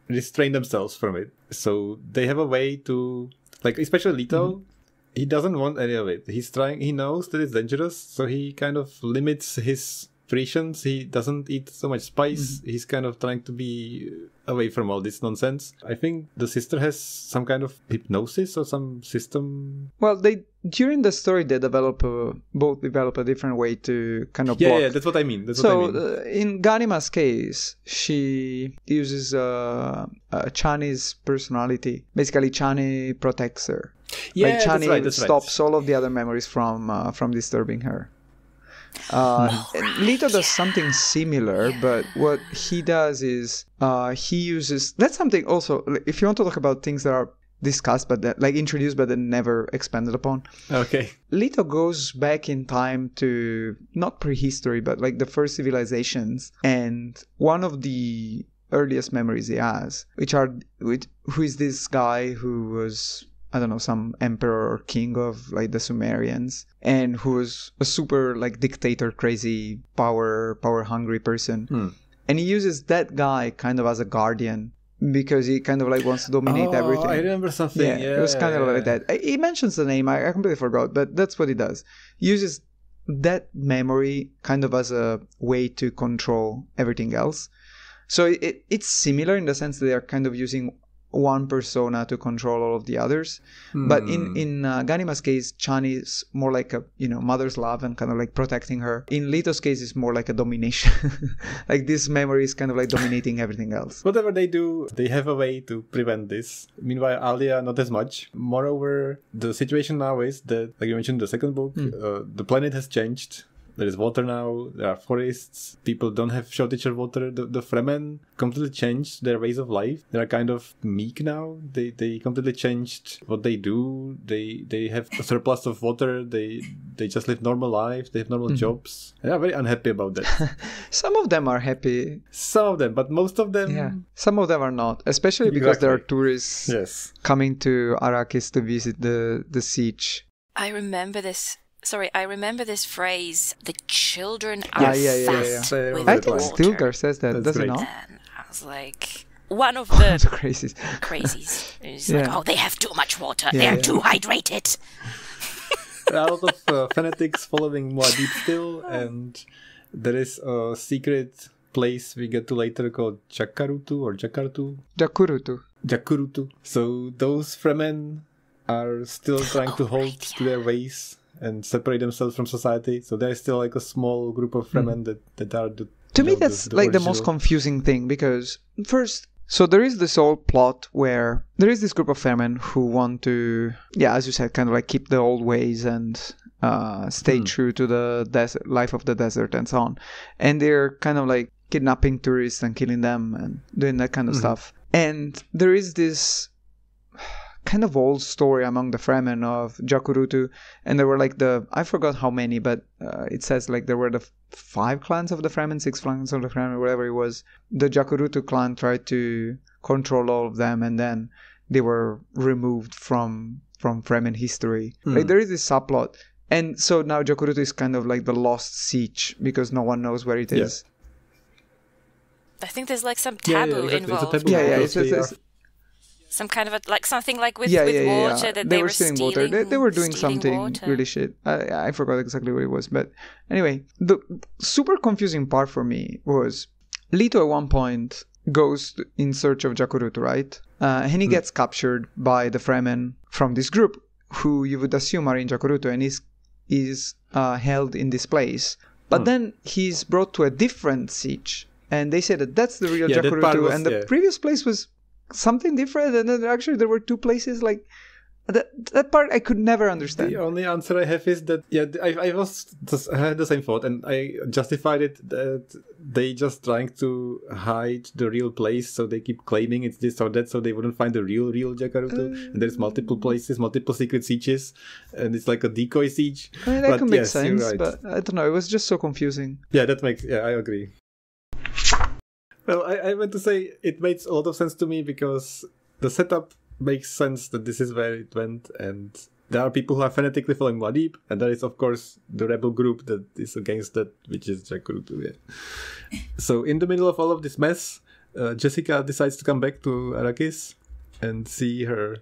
restrain themselves from it. So they have a way to, like, especially Leto. He doesn't want any of it. He knows that it's dangerous, so he kind of limits his rations. He doesn't eat so much spice. He's kind of trying to be away from all this nonsense. I think the sister has some kind of hypnosis or some system. Well, during the story they both develop a different way to kind of block. Yeah, that's what I mean. In Ganima's case, she uses a Chani's personality. Basically, Chani protects her. Yeah, like Chani that's right. stops all of the other memories from disturbing her. Leto does something similar, but what he does is he uses. That's something also. If you want to talk about things that are discussed but that, like, introduced but then never expanded upon. Okay. Leto goes back in time to not prehistory but like the first civilizations, and one of the earliest memories he has, who is this guy who was, I don't know, some emperor or king of like the Sumerians, and who was a super like dictator, crazy, power hungry person. And he uses that guy kind of as a guardian because he kind of like wants to dominate everything. I remember something. Yeah, it was kind of like that. He mentions the name. I completely forgot, but that's what he does. He uses that memory kind of as a way to control everything else. So it's similar in the sense that they are kind of using one persona to control all of the others. But in Ganima's case, Chani is more like a mother's love and kind of like protecting her. In Leto's case, it's more like a domination. Like this memory is kind of like dominating everything else. Whatever they do, they have a way to prevent this. Meanwhile, Alia, not as much. Moreover, the situation now is that, like you mentioned in the second book, the planet has changed. There is water now, there are forests, people don't have shortage of water. The Fremen completely changed their ways of life. They are kind of meek now. They completely changed what they do. They have a surplus of water. They just live normal life. They have normal jobs. They are very unhappy about that. Some of them are happy. Some of them, but most of them... Yeah. Some of them are not, especially because there are tourists coming to Arrakis to visit the siege. I remember this phrase, the children are fat with I think water. Stilgar says that, does it not? And I was like, one of the crazies. It's like, oh, they have too much water. They are too hydrated. There are a lot of fanatics following Muad'Dib still, and there is a secret place we get to later called Jakurutu. So those Fremen are still trying to hold to their ways and separate themselves from society. So there's still like a small group of Fremen that are the... To me, that's like the most confusing thing, because first... So there is this whole plot where there is this group of Fremen who want to, as you said, kind of like keep the old ways and stay true to the life of the desert and so on. And they're kind of like kidnapping tourists and killing them and doing that kind of stuff. And there is this kind of old story among the Fremen of Jakurutu, and there were like I forgot how many, but it says like there were the 5 clans of the Fremen, 6 clans of the Fremen, whatever it was. The Jakurutu clan tried to control all of them, and then they were removed from Fremen history. Like there is this subplot. And so now Jacurutu is kind of like the lost siege because no one knows where it is. I think there's like some taboo involved. It's some kind of something like with water that they were stealing water. They were doing something water. really shit. I forgot exactly what it was. But anyway, the super confusing part for me was Leto at one point goes in search of Jacurutu, right? And he gets captured by the Fremen from this group who you would assume are in Jacurutu and is held in this place. But then he's brought to a different siege. And they say that that's the real Jacurutu. And the previous place was something different. And then actually there were two places like... That part I could never understand. The only answer I have is that, I had the same thought, and I justified it that they just trying to hide the real place, so they keep claiming it's this or that, so they wouldn't find the real Jacurutu. And there's multiple places, multiple secret sieges, and it's like a decoy siege. I mean, that can make sense, right. But I don't know, it was just so confusing. Yeah, I agree. Well, I want to say it makes a lot of sense to me because the setup makes sense that this is where it went, and there are people who are fanatically following Muad'Dib, and there is of course the rebel group that is against that, which is Jacurutu. So in the middle of all of this mess, Jessica decides to come back to Arrakis and see her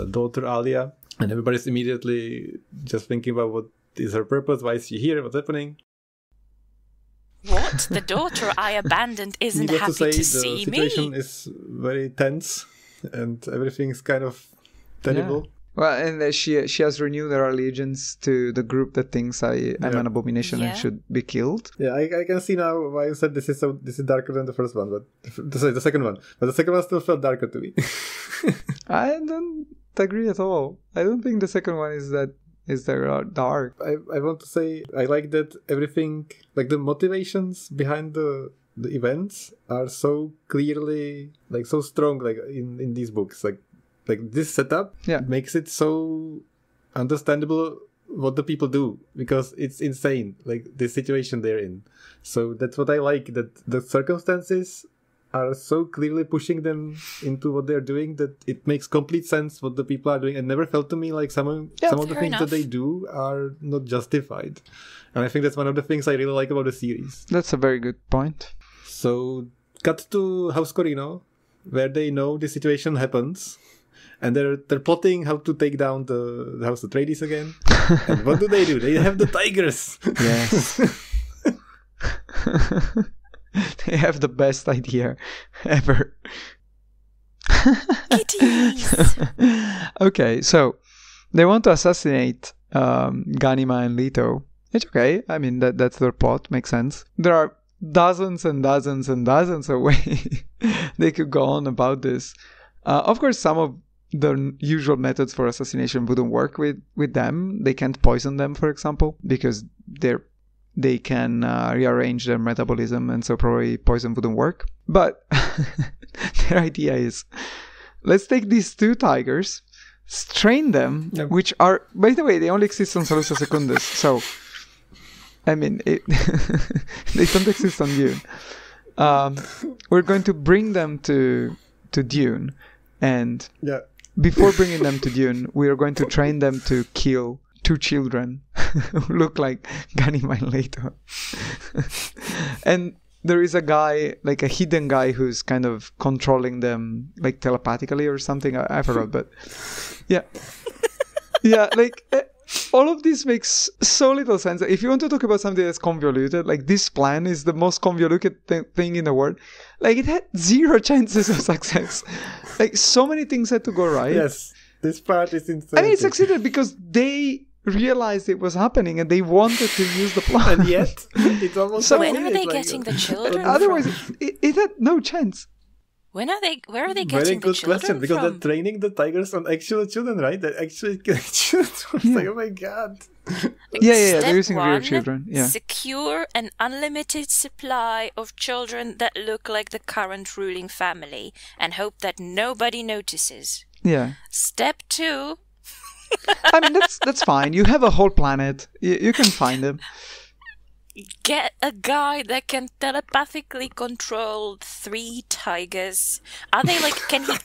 daughter Alia, and everybody's immediately just thinking about what is her purpose, why is she here, what's happening. What? The daughter I abandoned isn't happy to see me? The situation is very tense. And everything's kind of terrible. Yeah. Well, and she has renewed her allegiance to the group that thinks I'm an abomination and should be killed. Yeah, I can see now why you said this is darker than the first one, but the second one. But the second one still felt darker to me. I don't agree at all. I don't think the second one is that dark. I want to say I like that everything, like the motivations behind the events are so clearly, like so strong, like in these books, like this setup makes it so understandable what the people do, because it's insane, like the situation they're in. So that's what I like, that the circumstances are so clearly pushing them into what they're doing that it makes complete sense what the people are doing, and never felt to me like some of the things that they do are not justified. And I think that's one of the things I really like about the series. That's a very good point. So, cut to House Corino, where they know the situation happens, and they're plotting how to take down the House Atreides again. And what do? They have the tigers. Yes. They have the best idea ever. Kitties! Okay, so they want to assassinate Ganima and Leto. It's okay. I mean, that's their plot. Makes sense. There are dozens and dozens and dozens of ways they could go on about this. Of course, some of the usual methods for assassination wouldn't work with them. They can't poison them, for example, because they can rearrange their metabolism, and so probably poison wouldn't work. But their idea is, let's take these two tigers, train them, which are, by the way, they only exist on Salusa Secundus, so I mean, they don't exist on Dune. We're going to bring them to Dune, and before bringing them to Dune, we are going to train them to kill two children who look like Ganima and Leto. And there is a guy, like a hidden guy, who's kind of controlling them, like telepathically or something. I forgot, but yeah, like. All of this makes so little sense. If you want to talk about something that's convoluted, like this plan is the most convoluted thing in the world. Like it had 0 chances of success. Like so many things had to go right. Yes, this part is insane. I mean, it succeeded because they realized it was happening and they wanted to use the plan. And yet, it's almost so when are they getting the children? Otherwise, it had no chance. Where are they getting the children Very good question, because from? they're training the tigers on actual children, right? They're actually killing children. Like, oh my god. Yeah, they're using real children. Yeah. Secure an unlimited supply of children that look like the current ruling family and hope that nobody notices. Yeah. Step 2. I mean, that's fine. You have a whole planet. You can find them. Get a guy that can telepathically control 3 tigers. Are they like, can he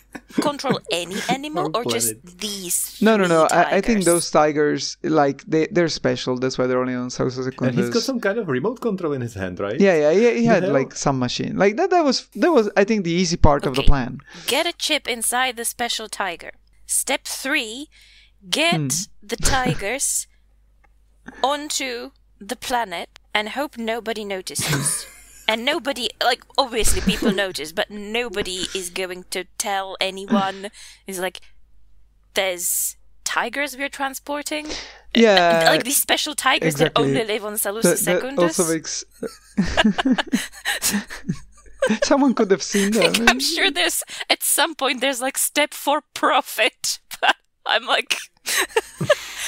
control any animal or just these 3 No. tigers? I think those tigers, like, they're special. That's why they're only on South Secundus. And he's got some kind of remote control in his hand, right? Yeah. He had like some machine. Like that was I think the easy part of the plan. Get a chip inside the special tiger. Step 3, get the tigers onto the planet and hope nobody notices. And nobody, like, obviously people notice, but nobody is going to tell anyone. It's like, there's tigers we're transporting? Yeah. Like these special tigers that only live on Salusa Secundus? That also makes... Someone could have seen them. I'm sure there's, at some point, there's like step for profit. But I'm like...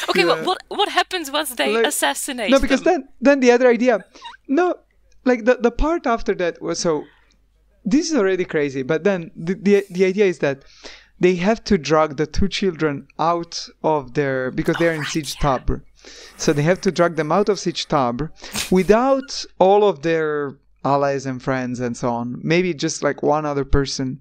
Okay, what happens once they assassinate No, because them? then the other idea... No, like the part after that was so... This is already crazy, but then the idea is that they have to drag the 2 children out of their... Because they're in Siege Tabr. So they have to drag them out of Siege Tabr without all of their allies and friends and so on. Maybe just like one other person.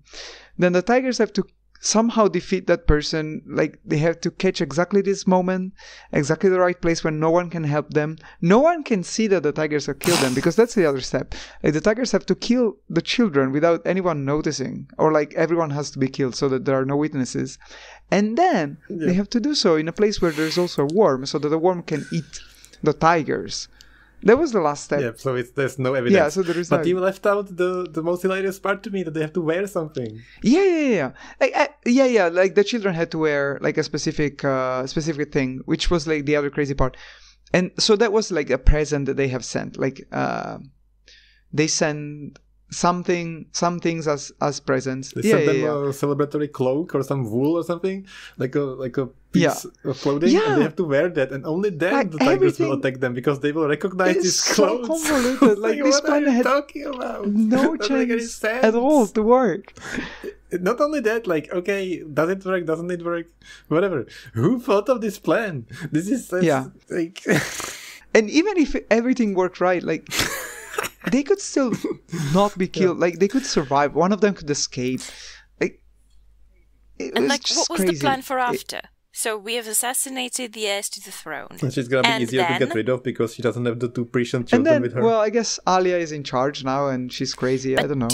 Then the tigers have to somehow defeat that person. Like they have to catch exactly this moment, exactly the right place when no one can help them. No one can see that the tigers have killed them, because that's the other step. Like the tigers have to kill the children without anyone noticing, or like everyone has to be killed so that there are no witnesses. And then they have to do so in a place where there's also a worm, so that the worm can eat the tigers. That was the last step. Yeah, so there's no evidence. Yeah, so there is. But you left out the most hilarious part to me, that they have to wear something. Yeah. Like the children had to wear like a specific thing, which was like the other crazy part. And so that was like a present that they have sent. Like they send some things as presents. They sent them a celebratory cloak or some wool or something, like a piece of clothing, and they have to wear that, and only then like the tigers will attack them, because they will recognize these clothes. So convoluted. Like this plan had talking about? No chance at all to work. Not only that, like, okay, does it work? Doesn't it work? Whatever. Who thought of this plan? This is like. And even if everything worked right, like. They could still not be killed. Like they could survive. One of them could escape. Like, and like, what was the plan for after? So we have assassinated the heirs to the throne. And she's gonna be easier to get rid of because she doesn't have the 2 Prishan children with her. Well, I guess Alia is in charge now, and she's crazy. But I don't know.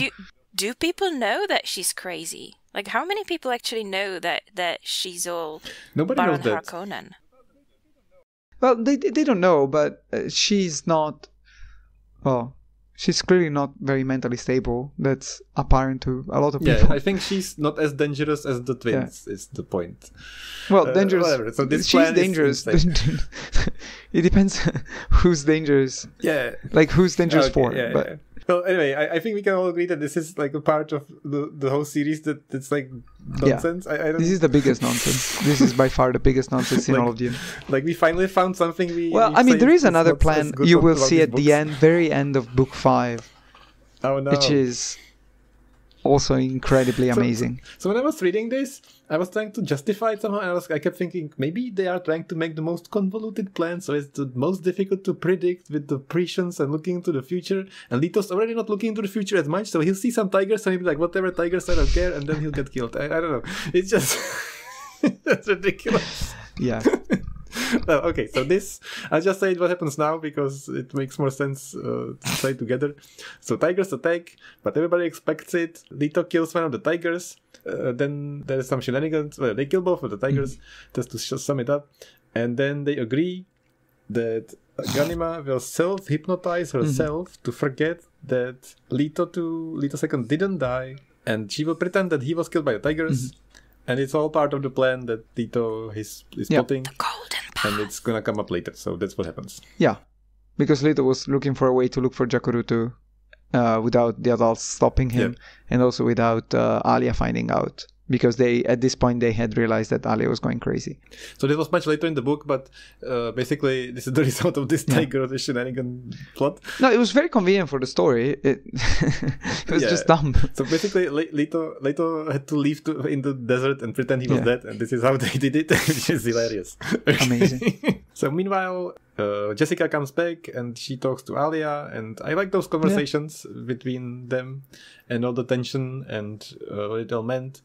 Do people know that she's crazy? Like, how many people actually know that she's all Nobody Baron knows that. Harkonnen? Well, they don't know, but she's not. Well, she's clearly not very mentally stable. That's apparent to a lot of people. Yeah, I think she's not as dangerous as the twins, is the point. Well, dangerous. Whatever. So this she's plan dangerous. Is It depends who's dangerous. Yeah. Like who's dangerous for. Yeah, but... yeah. Well, anyway, I think we can all agree that this is like a part of the whole series that's like nonsense. Yeah. This is the biggest nonsense. This is by far the biggest nonsense in all of Dune. Like we finally found something there is another plan you will see at the very end of book 5. Oh no. Which is also incredibly amazing. So when I was reading this, I was trying to justify it somehow, and I kept thinking maybe they are trying to make the most convoluted plan, so it's the most difficult to predict with the Priscians and looking into the future. And Leto's already not looking into the future as much, so he'll see some tigers and he'll be like, whatever tigers, I don't care, and then he'll get killed. I don't know. It's just that's ridiculous. Yeah. Well, okay, so I'll just say what happens now because it makes more sense to say together. So tigers attack, but everybody expects it. Leto kills one of the tigers. Then there's some shenanigans. Well, they kill both of the tigers, just to sum it up. And then they agree that Ganima will self-hypnotize herself to forget that Leto II didn't die, and she will pretend that he was killed by the tigers. And it's all part of the plan that Leto is plotting. The golden path. And it's gonna come up later, so that's what happens. Yeah, because Leto was looking for a way to look for Jakurutu without the adults stopping him, and also without Alia finding out. Because at this point they had realized that Alia was going crazy. So this was much later in the book, but basically this is the result of this tiger shenanigan plot. No, it was very convenient for the story. It was just dumb. So basically Leto had to leave in the desert and pretend he was dead, and this is how they did it, which is hilarious. Amazing. So meanwhile, Jessica comes back and she talks to Alia, and I like those conversations between them and all the tension and what it all meant.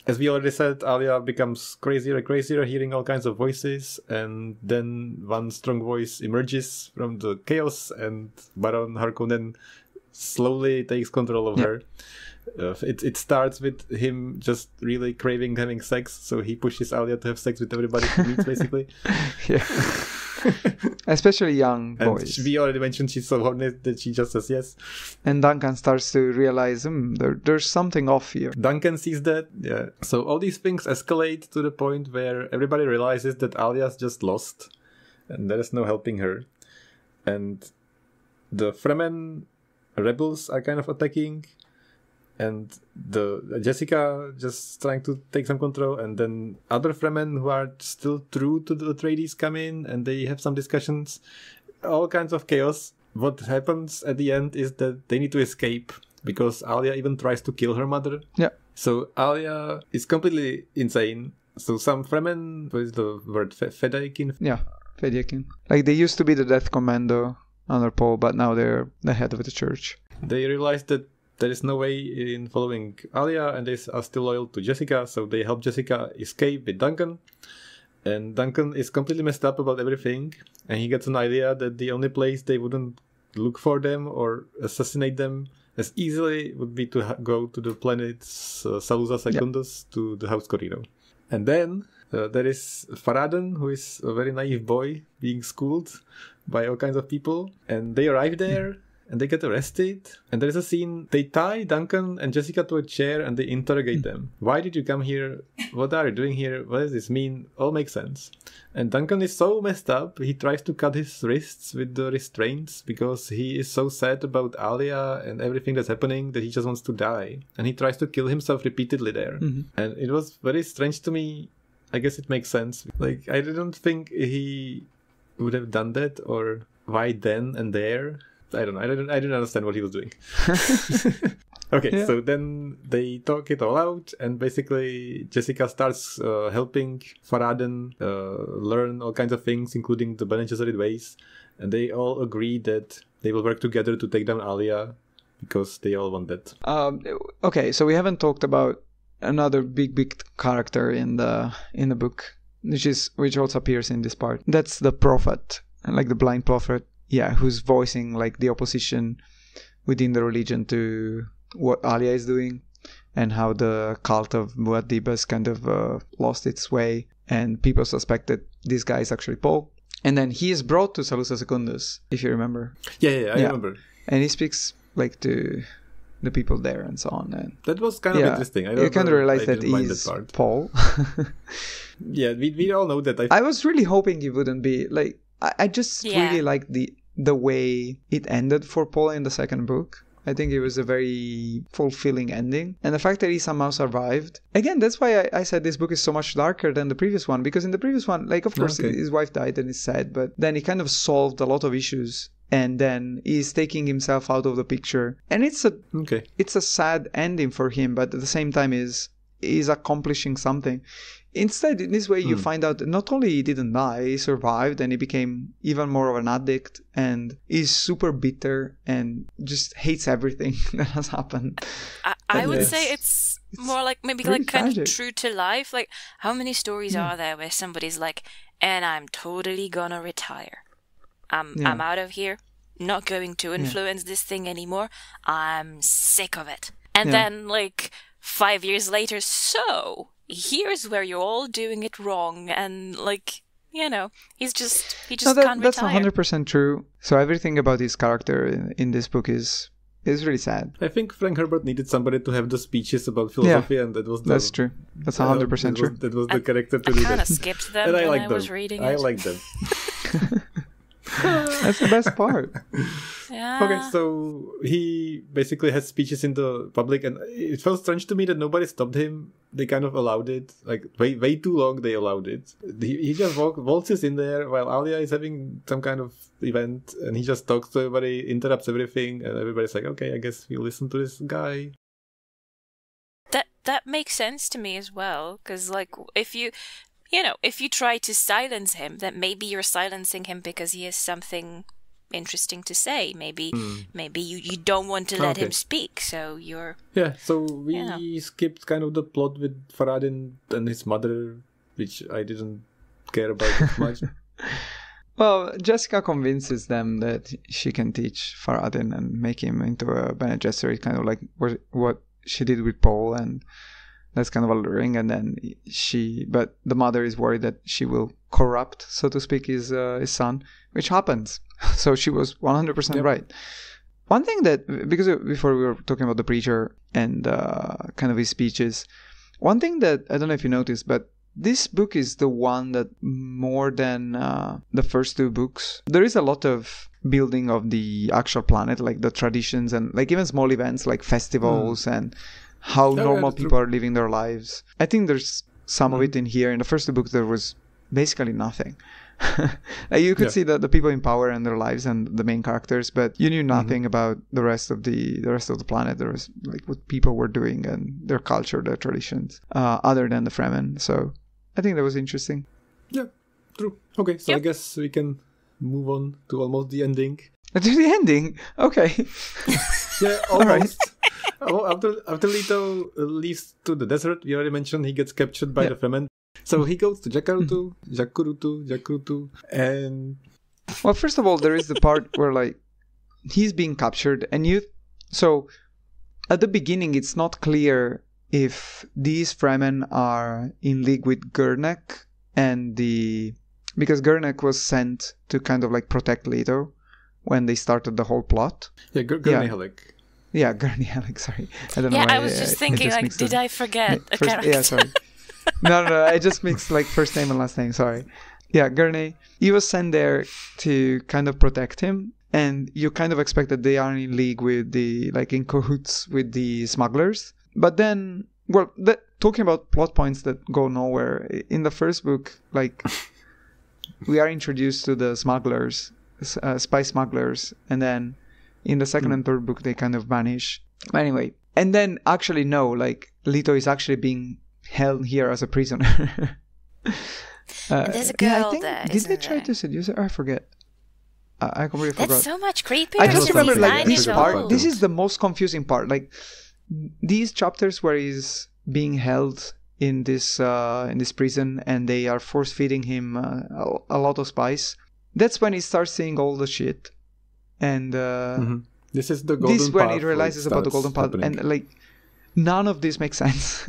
As we already said, Alia becomes crazier and crazier, hearing all kinds of voices, and then one strong voice emerges from the chaos, and Baron Harkonnen slowly takes control of her. It starts with him just really craving having sex, so he pushes Alia to have sex with everybody he meets, basically. Especially young and boys. We already mentioned she's so horny that she just says yes. And Duncan starts to realize, there's something off here. Duncan sees that, yeah. So all these things escalate to the point where everybody realizes that Alia's just lost, and there is no helping her. And the Fremen rebels are kind of attacking, and the Jessica just trying to take some control, and then other Fremen who are still true to the Atreides come in, and they have some discussions. All kinds of chaos. What happens at the end is that they need to escape, because Alia even tries to kill her mother. Yeah. So Alia is completely insane. So some Fremen, what is the word, Fedaykin? Yeah, Fedaykin. Like, they used to be the Death Commando under Paul, but now they're the head of the church. They realize that there is no way in following Alia, and they are still loyal to Jessica, so they help Jessica escape with Duncan. And Duncan is completely messed up about everything, and he gets an idea that the only place they wouldn't look for them or assassinate them as easily would be to go to the planets Salusa Secundus, to the House Corino. And then there is Faraden, who is a very naive boy being schooled by all kinds of people, and they arrive there. And they get arrested, and there is a scene, they tie Duncan and Jessica to a chair and they interrogate them. Why did you come here? What are you doing here? What does this mean? All makes sense. And Duncan is so messed up, he tries to cut his wrists with the restraints because he is so sad about Alia and everything that's happening that he just wants to die. And he tries to kill himself repeatedly there. And it was very strange to me. I guess it makes sense. Like, I didn't think he would have done that, or why then and there. I don't know. I didn't understand what he was doing. Okay, so then they talk it all out, and basically Jessica starts helping Faraden learn all kinds of things, including the Bene Gesserit ways, and they all agree that they will work together to take down Alia because they all want that. Okay, so we haven't talked about another big character in the book, which also appears in this part. That's the prophet, like the blind prophet. Yeah, who's voicing like the opposition within the religion to what Alia is doing, and how the cult of Muad'Dib has kind of lost its way, and people suspect that this guy is actually Paul. And then he is brought to Salusa Secundus, if you remember. Yeah, I remember. And he speaks like to the people there and so on. And that was kind of interesting. You kind of realize that he's Paul. Yeah, we all know that. I was really hoping he wouldn't be like. I just really liked the way it ended for Paul in the second book. I think it was a very fulfilling ending. And the fact that he somehow survived. Again, that's why I said this book is so much darker than the previous one. Because in the previous one, like, of course, his wife died and it's sad. But then he kind of solved a lot of issues. And then he's taking himself out of the picture. And it's a sad ending for him. But at the same time, he's accomplishing something. Instead, in this way, you find out that not only he didn't die, he survived, and he became even more of an addict, and is super bitter and just hates everything that has happened. I would say it's more like maybe like kind of true to life. Like, how many stories are there where somebody's like, and I'm totally gonna retire. I'm out of here, not going to influence this thing anymore. I'm sick of it. And then, like, 5 years later, so here's where you're all doing it wrong, and like, you know, he just can't that's retire. 100% true. So everything about his character in this book is really sad. I think Frank Herbert needed somebody to have the speeches about philosophy, and that's true. That's 100% true. That was the character to do that. I kind of skipped them when I was reading it. I like them. That's the best part. Yeah. Okay, so he basically has speeches in the public, and it felt strange to me that nobody stopped him. They kind of allowed it, like way too long. They allowed it. He just waltzes in there while Alia is having some kind of event, and he just talks to everybody, interrupts everything, and everybody's like, "Okay, I guess we'll listen to this guy." That makes sense to me as well, because like if you if you try to silence him, then maybe you're silencing him because he has something interesting to say. Maybe you don't want to let him speak, so you're... Yeah, so we skipped kind of the plot with Faradin and his mother, which I didn't care about as much. Well, Jessica convinces them that she can teach Faradin and make him into a Bene Gesserit, kind of like what she did with Paul, and that's kind of alluring. And then but the mother is worried that she will corrupt, so to speak, his son, which happens. So she was 100% right. One thing that, because before we were talking about the preacher and kind of his speeches, one thing that I don't know if you noticed, but this book is the one that more than the first two books, there is a lot of building of the actual planet, like the traditions and like even small events like festivals and how normal people are living their lives. I think there's some of it in here. In the first two books, there was basically nothing. You could see the people in power and their lives and the main characters, but you knew nothing about the rest of the planet. There was like what people were doing and their culture, their traditions, other than the Fremen. So I think that was interesting. Yeah, true. Okay, so I guess we can move on to almost the ending. To the ending? Okay. Yeah, almost. Well, after Leto leaves to the desert, we already mentioned he gets captured by the Fremen. So he goes to Jakurutu, and... Well, first of all, there is the part where, like, he's being captured, and so, at the beginning, it's not clear if these Fremen are in league with Gurnek, because Gurnek was sent to kind of, like, protect Leto when they started the whole plot. Yeah, Gurney Halleck. Yeah, Gurney Halleck, sorry. I don't know why I was just thinking, like, did I forget a character? Yeah, sorry. No, I just mixed like first name and last name, sorry. Yeah, Gurney. He was sent there to kind of protect him, and you kind of expect that they are in league with in cahoots with the smugglers. But then, well, talking about plot points that go nowhere, in the first book, like, we are introduced to the smugglers, spice smugglers, and then in the second and third book, they kind of vanish. Anyway, and then actually, no, like, Leto is actually being held here as a prisoner. There's a girl there. Did they try to seduce her? I forget. I completely forgot. That's so much creepier. I just remember like this part. This is the most confusing part. Like these chapters where he's being held in this prison and they are force feeding him a lot of spice. That's when he starts seeing all the shit. And this is the golden path. This is when he realizes about the golden path, and like. None of this makes sense.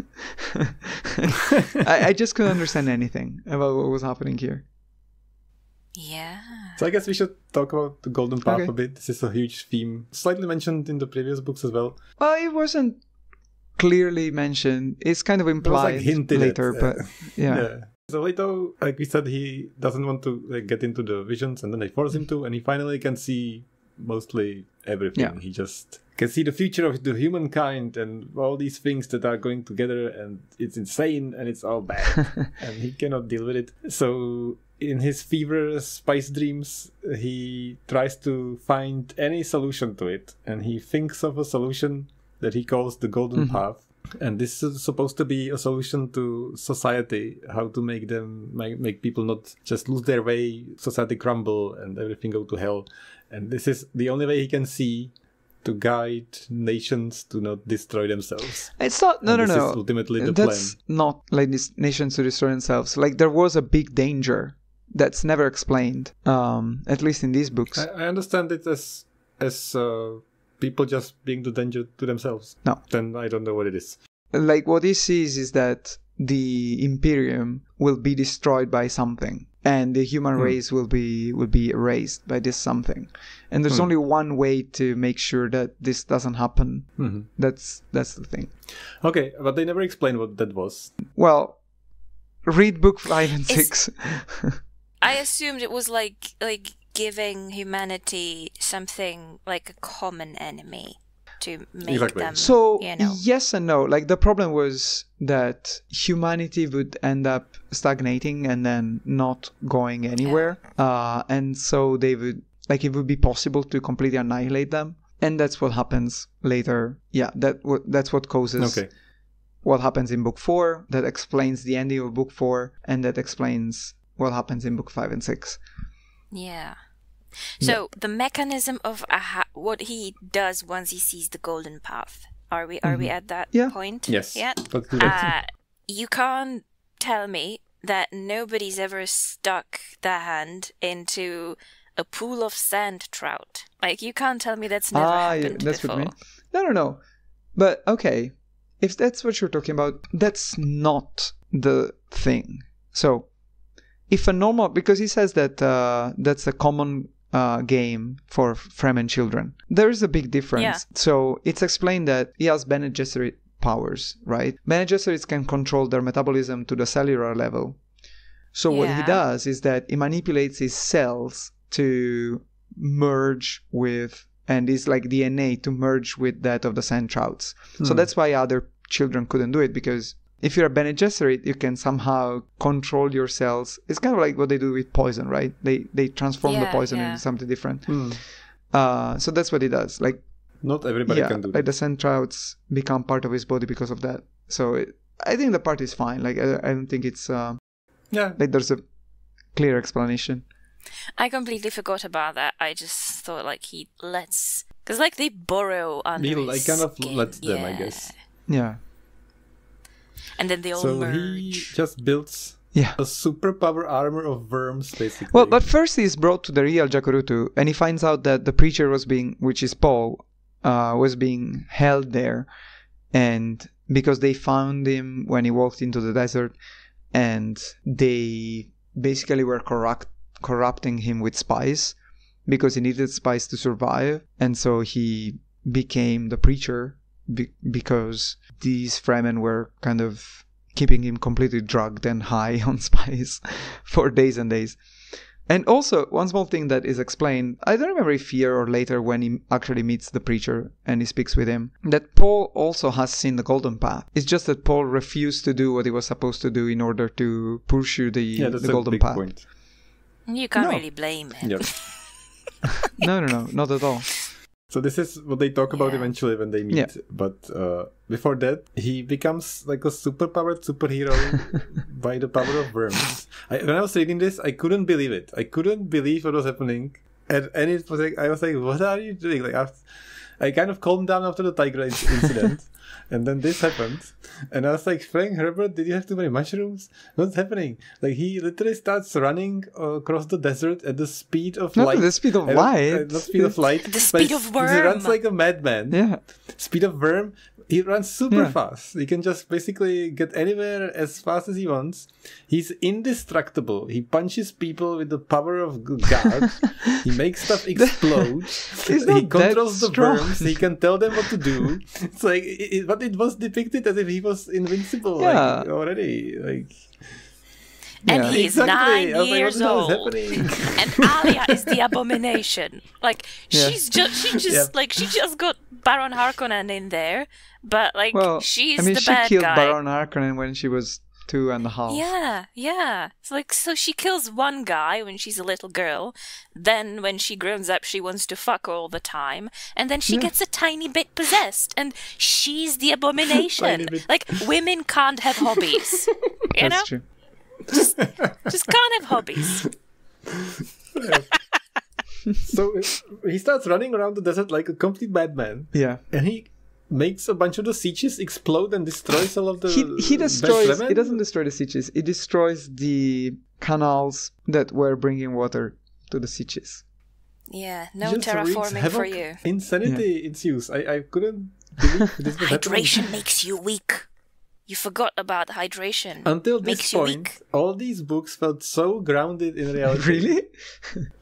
I just couldn't understand anything about what was happening here. Yeah. So I guess we should talk about the Golden Path a bit. This is a huge theme. Slightly mentioned in the previous books as well. Well, it wasn't clearly mentioned. It's kind of implied later, but yeah. So Leto, like we said, he doesn't want to get into the visions, and then they force him to, and he finally can see mostly everything. Yeah. He just can see the future of the humankind and all these things that are going together, and it's insane and it's all bad and he cannot deal with it. So in his fever spice dreams, he tries to find any solution to it, and he thinks of a solution that he calls the Golden Path. And this is supposed to be a solution to society, how to make people not just lose their way, society crumble and everything go to hell. And this is the only way he can see to guide nations to not destroy themselves. It's not, no. Is ultimately the That's plan. not like these nations to destroy themselves. Like there was a big danger that's never explained, at least in these books. I understand it as people just being the danger to themselves. No. Then I don't know what it is. Like what he sees is that the Imperium will be destroyed by something, and the human race will be erased by this something. And there's only one way to make sure that this doesn't happen. That's the thing. Okay, but they never explained what that was. Well, read book 5 and 6. I assumed it was like giving humanity something like a common enemy to make them. So yes and no. Like the problem was that humanity would end up stagnating and then not going anywhere. And so they would it would be possible to completely annihilate them. And that's what happens later. Yeah, that's what causes what happens in book 4, that explains the ending of book 4, and that explains what happens in book 5 and 6. Yeah. So the mechanism of what he does once he sees the golden path. Are we at that point? Yes. Yeah. Let's do that. You can't tell me that nobody's ever stuck their hand into a pool of sand trout. Like, you can't tell me that's never happened that's before. what you mean. No. But okay, if that's what you're talking about, that's not the thing. So, if a normal, because he says that that's a common game for Fremen children, there is a big difference. Yeah. So it's explained that he has Bene Gesserit powers, right? Bene Gesserits can control their metabolism to the cellular level. So what he does is that he manipulates his cells to merge with, and is like DNA to merge with that of the sand trouts. So that's why other children couldn't do it, because if you're a Bene Gesserit, you can somehow control your cells. It's kind of like what they do with poison, right? They transform the poison into something different. So that's what he does. Like, not everybody can do that. Like the sand trouts become part of his body because of that. So I think the part is fine. Like, I don't think it's like there's a clear explanation. I completely forgot about that. I just thought like he lets, because like they burrow under his He kind of skin. lets them, I guess. Yeah. And then they all So merge. he just builds a superpower armor of worms, basically. Well, but first he's brought to the real Jacurutu, and he finds out that the preacher which is Paul, was being held there, and because they found him when he walked into the desert, and they basically were corrupting him with spice, because he needed spice to survive, and so he became the preacher because these Fremen were kind of keeping him completely drugged and high on spice for days and days. And also, one small thing that is explained, I don't remember if here or later when he actually meets the preacher and he speaks with him, that Paul also has seen the golden path. It's just that Paul refused to do what he was supposed to do in order to pursue the golden path. Point. You can't really blame him. Yep. No, not at all. So this is what they talk about eventually when they meet. Yeah. But before that, he becomes like a superpowered superhero by the power of worms. When I was reading this, I couldn't believe it. I couldn't believe what was happening. And it was like, I was like, what are you doing? Like, I kind of calmed down after the tiger incident. And then this happened. And I was like, Frank, Herbert, did you have too many mushrooms? What's happening? Like, he literally starts running across the desert at the speed of light. Not the speed of light. Not speed of light. The speed of worm. He runs like a madman. Yeah. Speed of worm. He runs super fast. He can just basically get anywhere as fast as he wants. He's indestructible. He punches people with the power of God. He makes stuff explode. He controls the worms. He can tell them what to do. It's like, but it was depicted as if he was invincible like, already. Like, and he's 9 years old. And Alia is the abomination. Like, she just got Baron Harkonnen in there, but like, she's the bad guy. She killed Baron Harkonnen when she was 2.5. Yeah. So she kills one guy when she's a little girl. Then when she grows up, she wants to fuck all the time, and then she gets a tiny bit possessed, and she's the abomination. Like, women can't have hobbies. You know? True. Just can't have hobbies. So he starts running around the desert like a complete madman. Yeah. And he makes a bunch of the sieges explode and destroys all of the... He destroys... He doesn't destroy the sieges. He destroys the canals that were bringing water to the sieges. Yeah, no terraforming for you. Insanity ensues. I couldn't believe this was happening. Hydration makes you weak. You forgot about hydration. Until this point, all these books felt so grounded in reality. Really?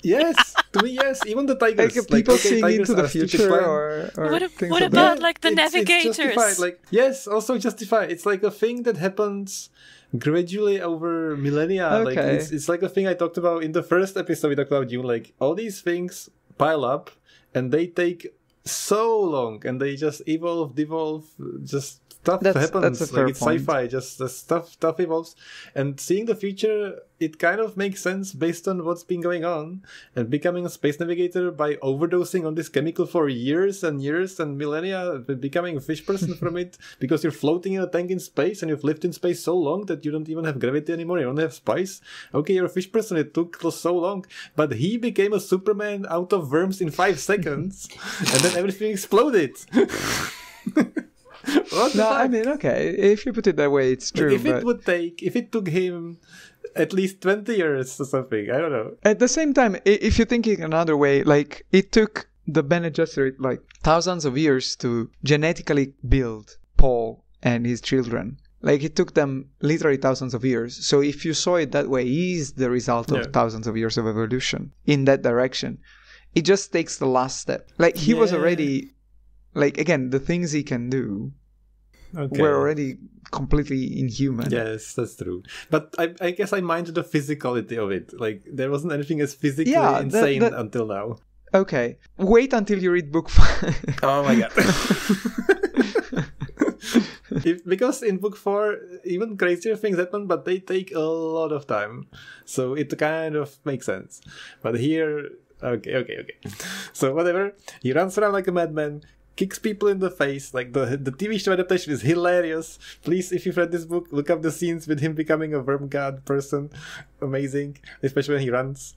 Yes, to me, yes. Even the tigers. Like people seeing into the future, or what about like the navigators? It's justified. Like, yes, also justified. It's like a thing that happens gradually over millennia. Okay. Like it's like a thing I talked about in the first episode. We talked about Dune. Like, all these things pile up, and they take so long, and they just evolve, devolve, just stuff happens. That's a fair Like it's point. sci-fi, just the stuff evolves. And seeing the future, it kind of makes sense based on what's been going on. And becoming a space navigator by overdosing on this chemical for years and millennia, becoming a fish person from it, because you're floating in a tank in space and you've lived in space so long that you don't even have gravity anymore, you don't have spice. Okay, you're a fish person, it took so long. But he became a Superman out of worms in 5 seconds, and then everything exploded. No, I mean, okay, if you put it that way, it's true. If it took him at least 20 years or something, I don't know. At the same time, if you're thinking another way, like, it took the Bene Gesserit like thousands of years to genetically build Paul and his children. Like, it took them literally thousands of years. So if you saw it that way, he's the result of thousands of years of evolution in that direction. It just takes the last step. Like, he was already, like, again, the things he can do were already completely inhuman. Yes, that's true. But I guess I minded the physicality of it. Like, there wasn't anything as physically insane until now. Okay. Wait until you read book 5. Oh my god. Because in book 4, even crazier things happen, but they take a lot of time. So it kind of makes sense. But here, okay. So whatever, he runs around like a madman, kicks people in the face. Like, the TV show adaptation is hilarious. Please, if you've read this book, look up the scenes with him becoming a worm god person. Amazing, especially when he runs.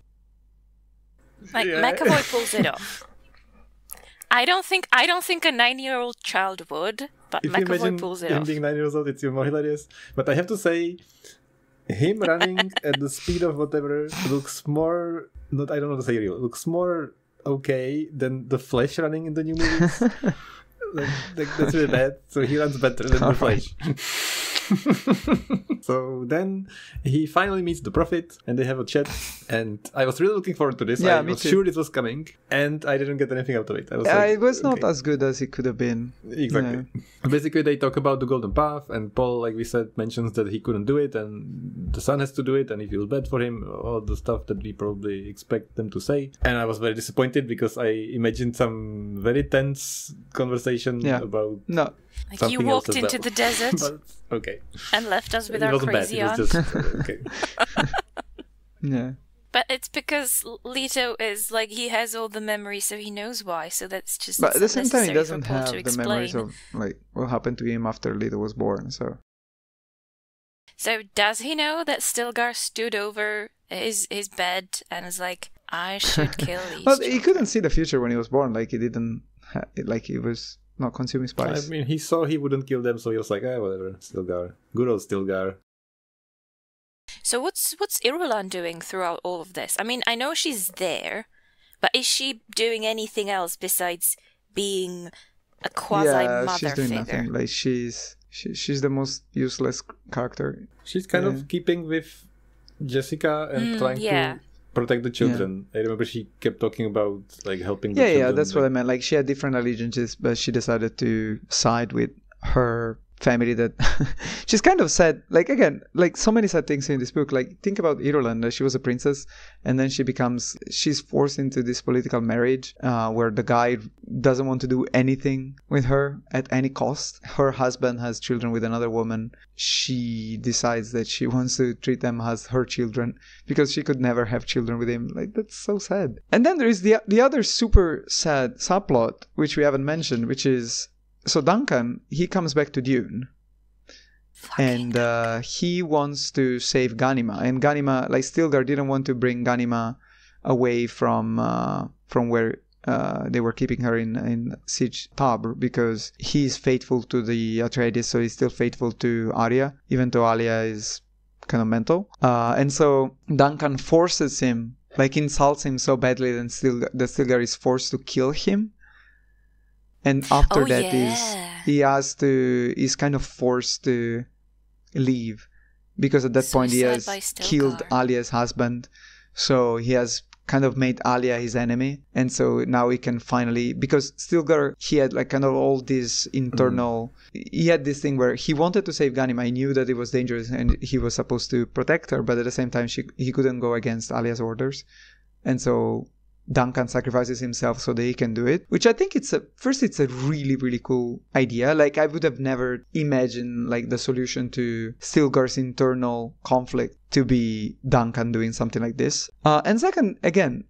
Like, McAvoy pulls it off. I don't think a 9-year-old child would, but if McAvoy pulls it him off. being 9 years old, it's even more hilarious. But I have to say, him running at the speed of whatever looks more, I don't know how to say real, looks more okay than the Flash running in the new movies. like that's really bad. So he runs better than the Flash. So then he finally meets the Prophet and they have a chat, and I was really looking forward to this. I was sure it was coming, and I didn't get anything out of it. I was like, it was not as good as it could have been. Exactly. Basically, they talk about the Golden Path, and Paul, like we said, mentions that he couldn't do it, and the son has to do it, and he feels bad for him, all the stuff that we probably expect them to say. And I was very disappointed because I imagined some very tense conversation about... No. Like, you walked into the desert but, okay. and left us with it our wasn't crazy bad. aunt. It was just, okay. Yeah. But it's because Leto is, like, he has all the memories, so he knows why. So that's just. But at the same time, he unnecessary doesn't for Paul have to the memories explain. of, like, what happened to him after Leto was born, so... So does he know that Stilgar stood over his bed and is like, I should kill these Well, children? he couldn't see the future when he was born. Like, he didn't... like, he was not consuming spice. I mean, he saw he wouldn't kill them, so he was like, whatever, Stilgar. Good old Stilgar. So what's Irulan doing throughout all of this? I mean, I know she's there, but is she doing anything else besides being a quasi-mother she's doing figure? nothing. Like, she's the most useless character. She's kind of keeping with Jessica and trying to protect the children. I remember she kept talking about, like, helping the children. Yeah, that's what I meant. Like, she had different allegiances, but she decided to side with her family that she's kind of sad. Like, again, like, so many sad things in this book. Like, think about Irulan. She was a princess, and then she's forced into this political marriage where the guy doesn't want to do anything with her at any cost. Her husband has children with another woman. She decides that she wants to treat them as her children because she could never have children with him. Like, that's so sad. And then there is the other super sad subplot, which we haven't mentioned, which is, so Duncan, he comes back to Dune. And he wants to save Ganima. And Ganima, like, Stilgar didn't want to bring Ganima away from where they were keeping her in Siege Tabr, because he's faithful to the Atreides, so he's still faithful to Arya, even though Arya is kind of mental. And so Duncan forces him, like, insults him so badly that Stilgar is forced to kill him. And after he's kind of forced to leave, because at that point he has killed Alia's husband, so he has kind of made Alia his enemy. And so now he can finally, because Stilgar, he had, like, kind of all this internal, he had this thing where he wanted to save Ganima. He knew that it was dangerous and he was supposed to protect her, but at the same time he couldn't go against Alia's orders. And so Duncan sacrifices himself so that he can do it, which I think it's a really, really cool idea. Like, I would have never imagined like the solution to Stilgar's internal conflict to be Duncan doing something like this. And second, again,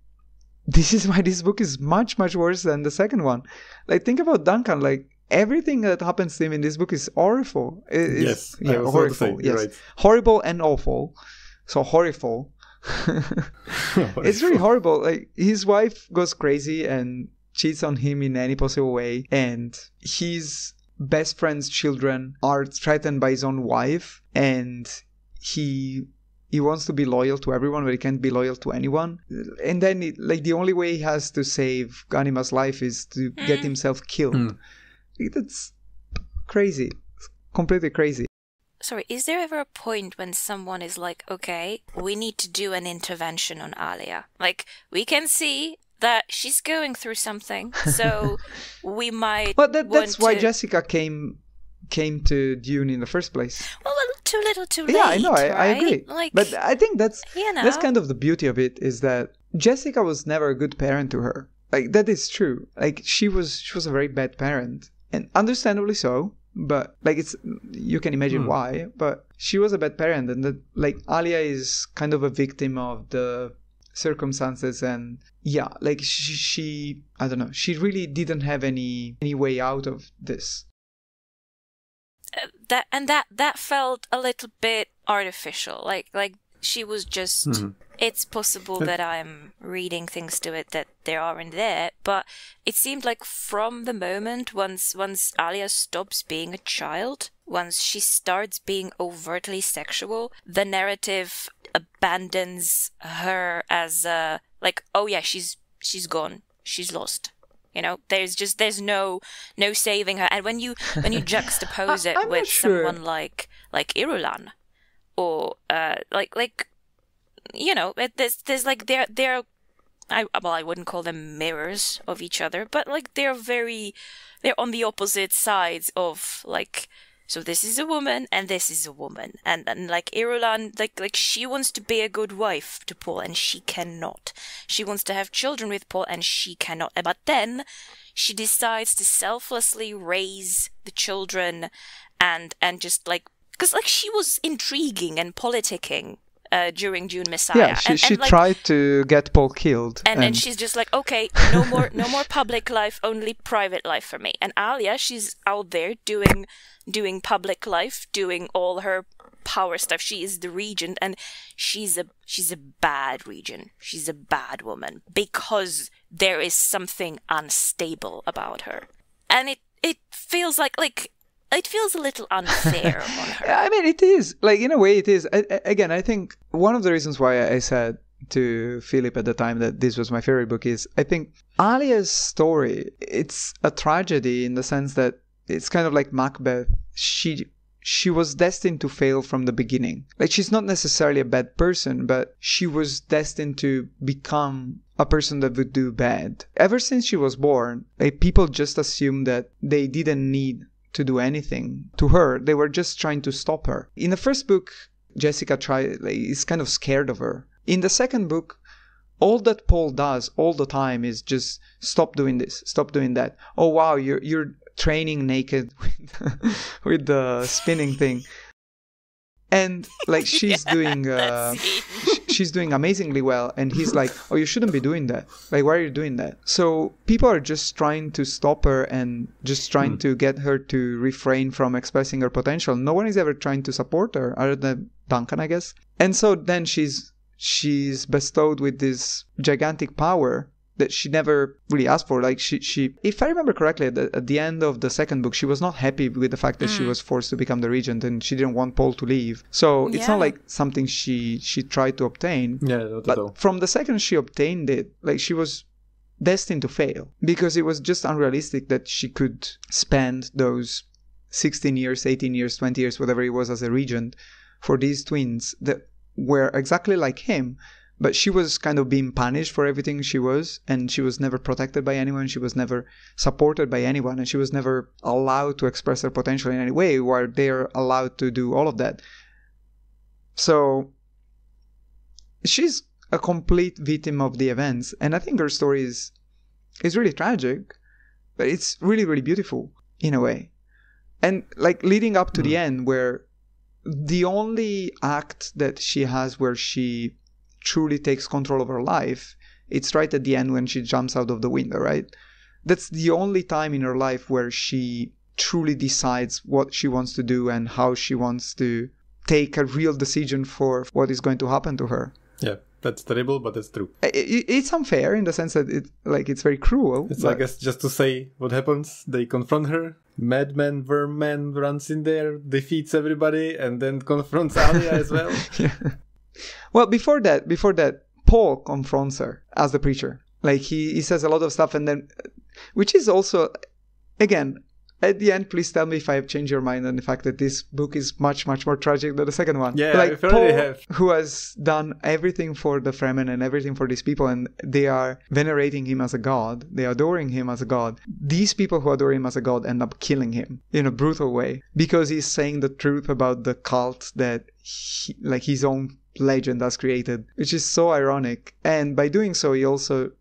this is why this book is much, much worse than the second one. Like, think about Duncan. Like, everything that happens to him in this book is horrible. Yes, horrible. Yes, right. Horrible and awful. So horrible. It's really horrible. Like, his wife goes crazy and cheats on him in any possible way, and his best friend's children are threatened by his own wife, and he wants to be loyal to everyone, but he can't be loyal to anyone. And then, the only way he has to save Ganima's life is to get himself killed. That's crazy. It's completely crazy. Sorry, is there ever a point when someone is like, okay, we need to do an intervention on Alia? Like, we can see that she's going through something, so we might. But that's why Jessica came to Dune in the first place. Well, too little, too late. Yeah, I know. Right? I agree. Like, but I think that's kind of the beauty of it, is that Jessica was never a good parent to her. Like, that is true. Like, she was a very bad parent, and understandably so. But like, you can imagine why. But she was a bad parent, and that, like, Alia is kind of a victim of the circumstances, and like she I don't know. She really didn't have any way out of this. That felt a little bit artificial. Like she was just. It's possible that I'm reading things to it that there aren't there, but it seemed like from the moment once Alia stops being a child, once she starts being overtly sexual, the narrative abandons her as like, oh yeah, she's gone, she's lost. You know, there's no saving her. And when you juxtapose it with someone like Irulan, or like. You know, there's like they're I wouldn't call them mirrors of each other, but like they're on the opposite sides of, like, so this is a woman and this is a woman, and like Irulan, like she wants to be a good wife to Paul and she cannot. She wants to have children with Paul and she cannot. But then she decides to selflessly raise the children and just like, because like she was intriguing and politicking. During Dune Messiah. Yeah, she like, tried to get Paul killed. And she's just like, okay, no more public life, only private life for me. And Alia, she's out there doing public life, doing all her power stuff. She is the regent, and she's a bad regent. She's a bad woman because there is something unstable about her. And it feels like it feels a little unfair on her. I mean, it is. Like, in a way, it is. Again, I think one of the reasons why I said to Philip at the time that this was my favorite book is, I think Alia's story, it's a tragedy in the sense that it's kind of like Macbeth. She was destined to fail from the beginning. Like, she's not necessarily a bad person, but she was destined to become a person that would do bad. Ever since she was born, people just assumed that they didn't need to do anything to her. They were just trying to stop her. In the first book, Jessica is kind of scared of her. In the second book, all that Paul does all the time is just stop doing this, stop doing that. Oh wow, you're training naked with the spinning thing. And like she's doing amazingly well, and he's like, oh, you shouldn't be doing that. Like, why are you doing that? So people are just trying to stop her and just trying to get her to refrain from expressing her potential. No one is ever trying to support her other than Duncan, I guess. And so then she's bestowed with this gigantic power that she never really asked for. Like, she if I remember correctly, at the end of the second book, she was not happy with the fact that she was forced to become the regent, and she didn't want Paul to leave. So it's not like something she tried to obtain. Yeah, not but at all. From the second she obtained it, like, she was destined to fail, because it was just unrealistic that she could spend those 16 years, 18 years, 20 years, whatever it was, as a regent for these twins that were exactly like him. But she was kind of being punished for everything she was, and she was never protected by anyone, she was never supported by anyone, and she was never allowed to express her potential in any way, while they're allowed to do all of that. So she's a complete victim of the events. And I think her story is really tragic, but it's really, really beautiful in a way. And like leading up to the end, where the only act that she has where she truly takes control of her life, it's right at the end when she jumps out of the window, right? That's the only time in her life where she truly decides what she wants to do and how she wants to take a real decision for what is going to happen to her. Yeah, that's terrible, but that's true. It's unfair in the sense that it's very cruel. It's, I guess, just to say what happens. They confront her. Madman Verman runs in there, defeats everybody, and then confronts Alia as well. Yeah. Well, before that, Paul confronts her as the preacher. Like he says a lot of stuff, and then, which is also, again, at the end, please tell me if I have changed your mind on the fact that this book is much, much more tragic than the second one. Yeah, like I Paul, have. Who has done everything for the Fremen and everything for these people, and they are venerating him as a god. They are adoring him as a god. These people who adore him as a god end up killing him in a brutal way because he's saying the truth about the cult that his own legend has created, which is so ironic. And by doing so, he also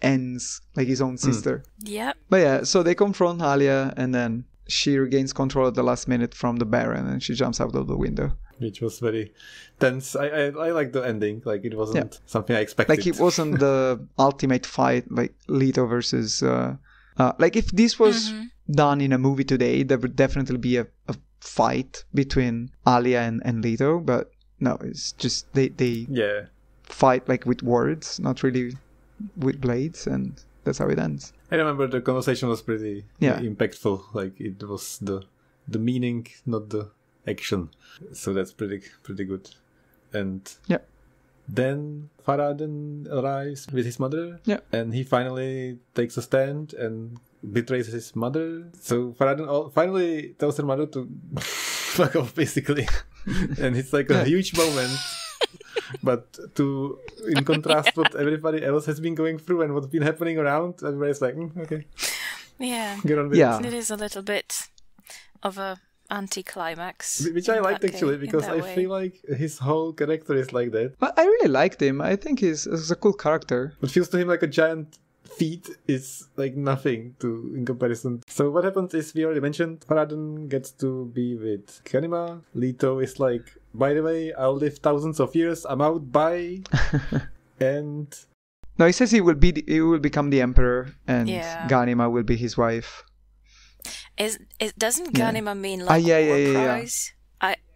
ends like his own sister. Yep. But yeah, so they confront Alia, and then she regains control at the last minute from the Baron, and she jumps out of the window. Which was very tense. I like the ending. Like it wasn't something I expected. Like it wasn't the ultimate fight, like Leto versus. Like if this was done in a movie today, there would definitely be a fight between Alia and Leto. But no, it's just they fight like with words, not really with blades, and that's how it ends. I remember the conversation was pretty impactful. Like it was the meaning, not the action. So that's pretty good. And then Farad'n arrives with his mother, and he finally takes a stand and betrays his mother. So Farad'n finally tells her mother to fuck off, basically. And it's like a huge moment. But in contrast what everybody else has been going through and what's been happening around, everybody's like, okay. Yeah. Get on with it. It is a little bit of a anticlimax. Which I liked actually, because I feel like his whole character is like that. But I really liked him. I think he's a cool character. It feels to him like a giant feat is like nothing in comparison. So what happens is, we already mentioned, Farad'n gets to be with Ganima. Leto is like, by the way, I'll live thousands of years. I'm out. Bye. And no, he says he will become the emperor, and Ganima will be his wife. Doesn't Ganima mean like war prize?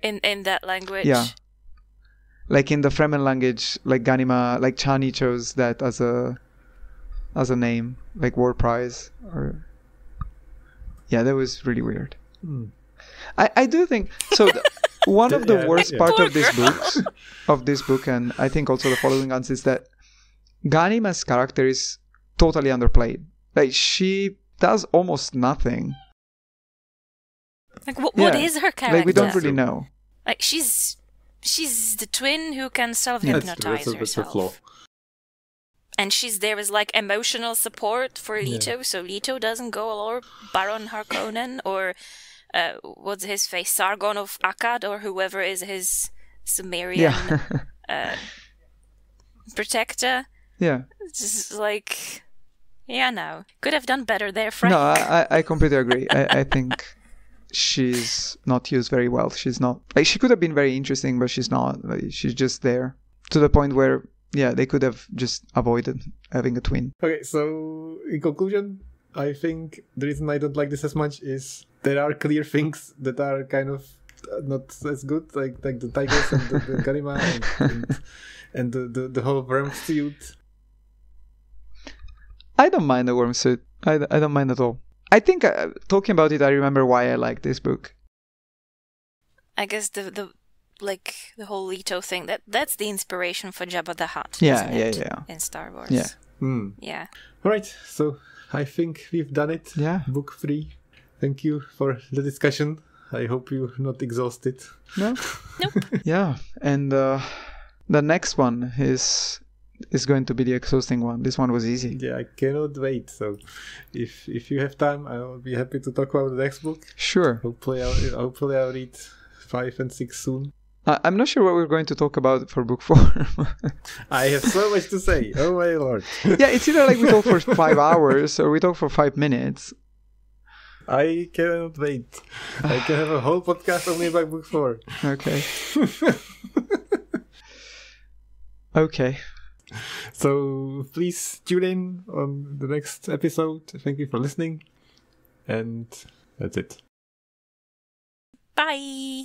In that language? Yeah. Like in the Fremen language, like Ganima, like Chani chose that as a name, like war prize, or that was really weird. I do think so. One of the worst part of this book, and I think also the following ones, is that Ganima's character is totally underplayed. Like she does almost nothing. Like what is her character? Like we don't really know. Like she's the twin who can self-hypnotize herself. And she's there as like emotional support for Leto, so Leto doesn't go all over Baron Harkonnen or what's his face, Sargon of Akkad, or whoever is his Sumerian protector. Yeah. It's just like, no. Could have done better there, Frank. No, I completely agree. I think she's not used very well. She's not, like, she could have been very interesting, but she's not. Like, she's just there to the point where, they could have just avoided having a twin. Okay, so in conclusion, I think the reason I don't like this as much is there are clear things that are kind of not as good, like the tigers and the Ganima and the whole worm suit. I don't mind the worm suit. I don't mind at all. I think talking about it, I remember why I like this book. I guess the whole Leto thing, that's the inspiration for Jabba the Hutt. Yeah. In Star Wars. Yeah. Yeah. All right. So I think we've done it. Yeah. Book 3. Thank you for the discussion. I hope you're not exhausted. No. Nope. Yeah. And the next one is going to be the exhausting one. This one was easy. Yeah, I cannot wait. So if you have time, I will be happy to talk about the next book. Sure. Hopefully I'll read 5 and 6 soon. I'm not sure what we're going to talk about for book 4. I have so much to say. Oh my lord. Yeah, it's either like we talk for 5 hours or we talk for 5 minutes. I cannot wait. I can have a whole podcast only about book 4. Okay. Okay. So please tune in on the next episode. Thank you for listening. And that's it. Bye.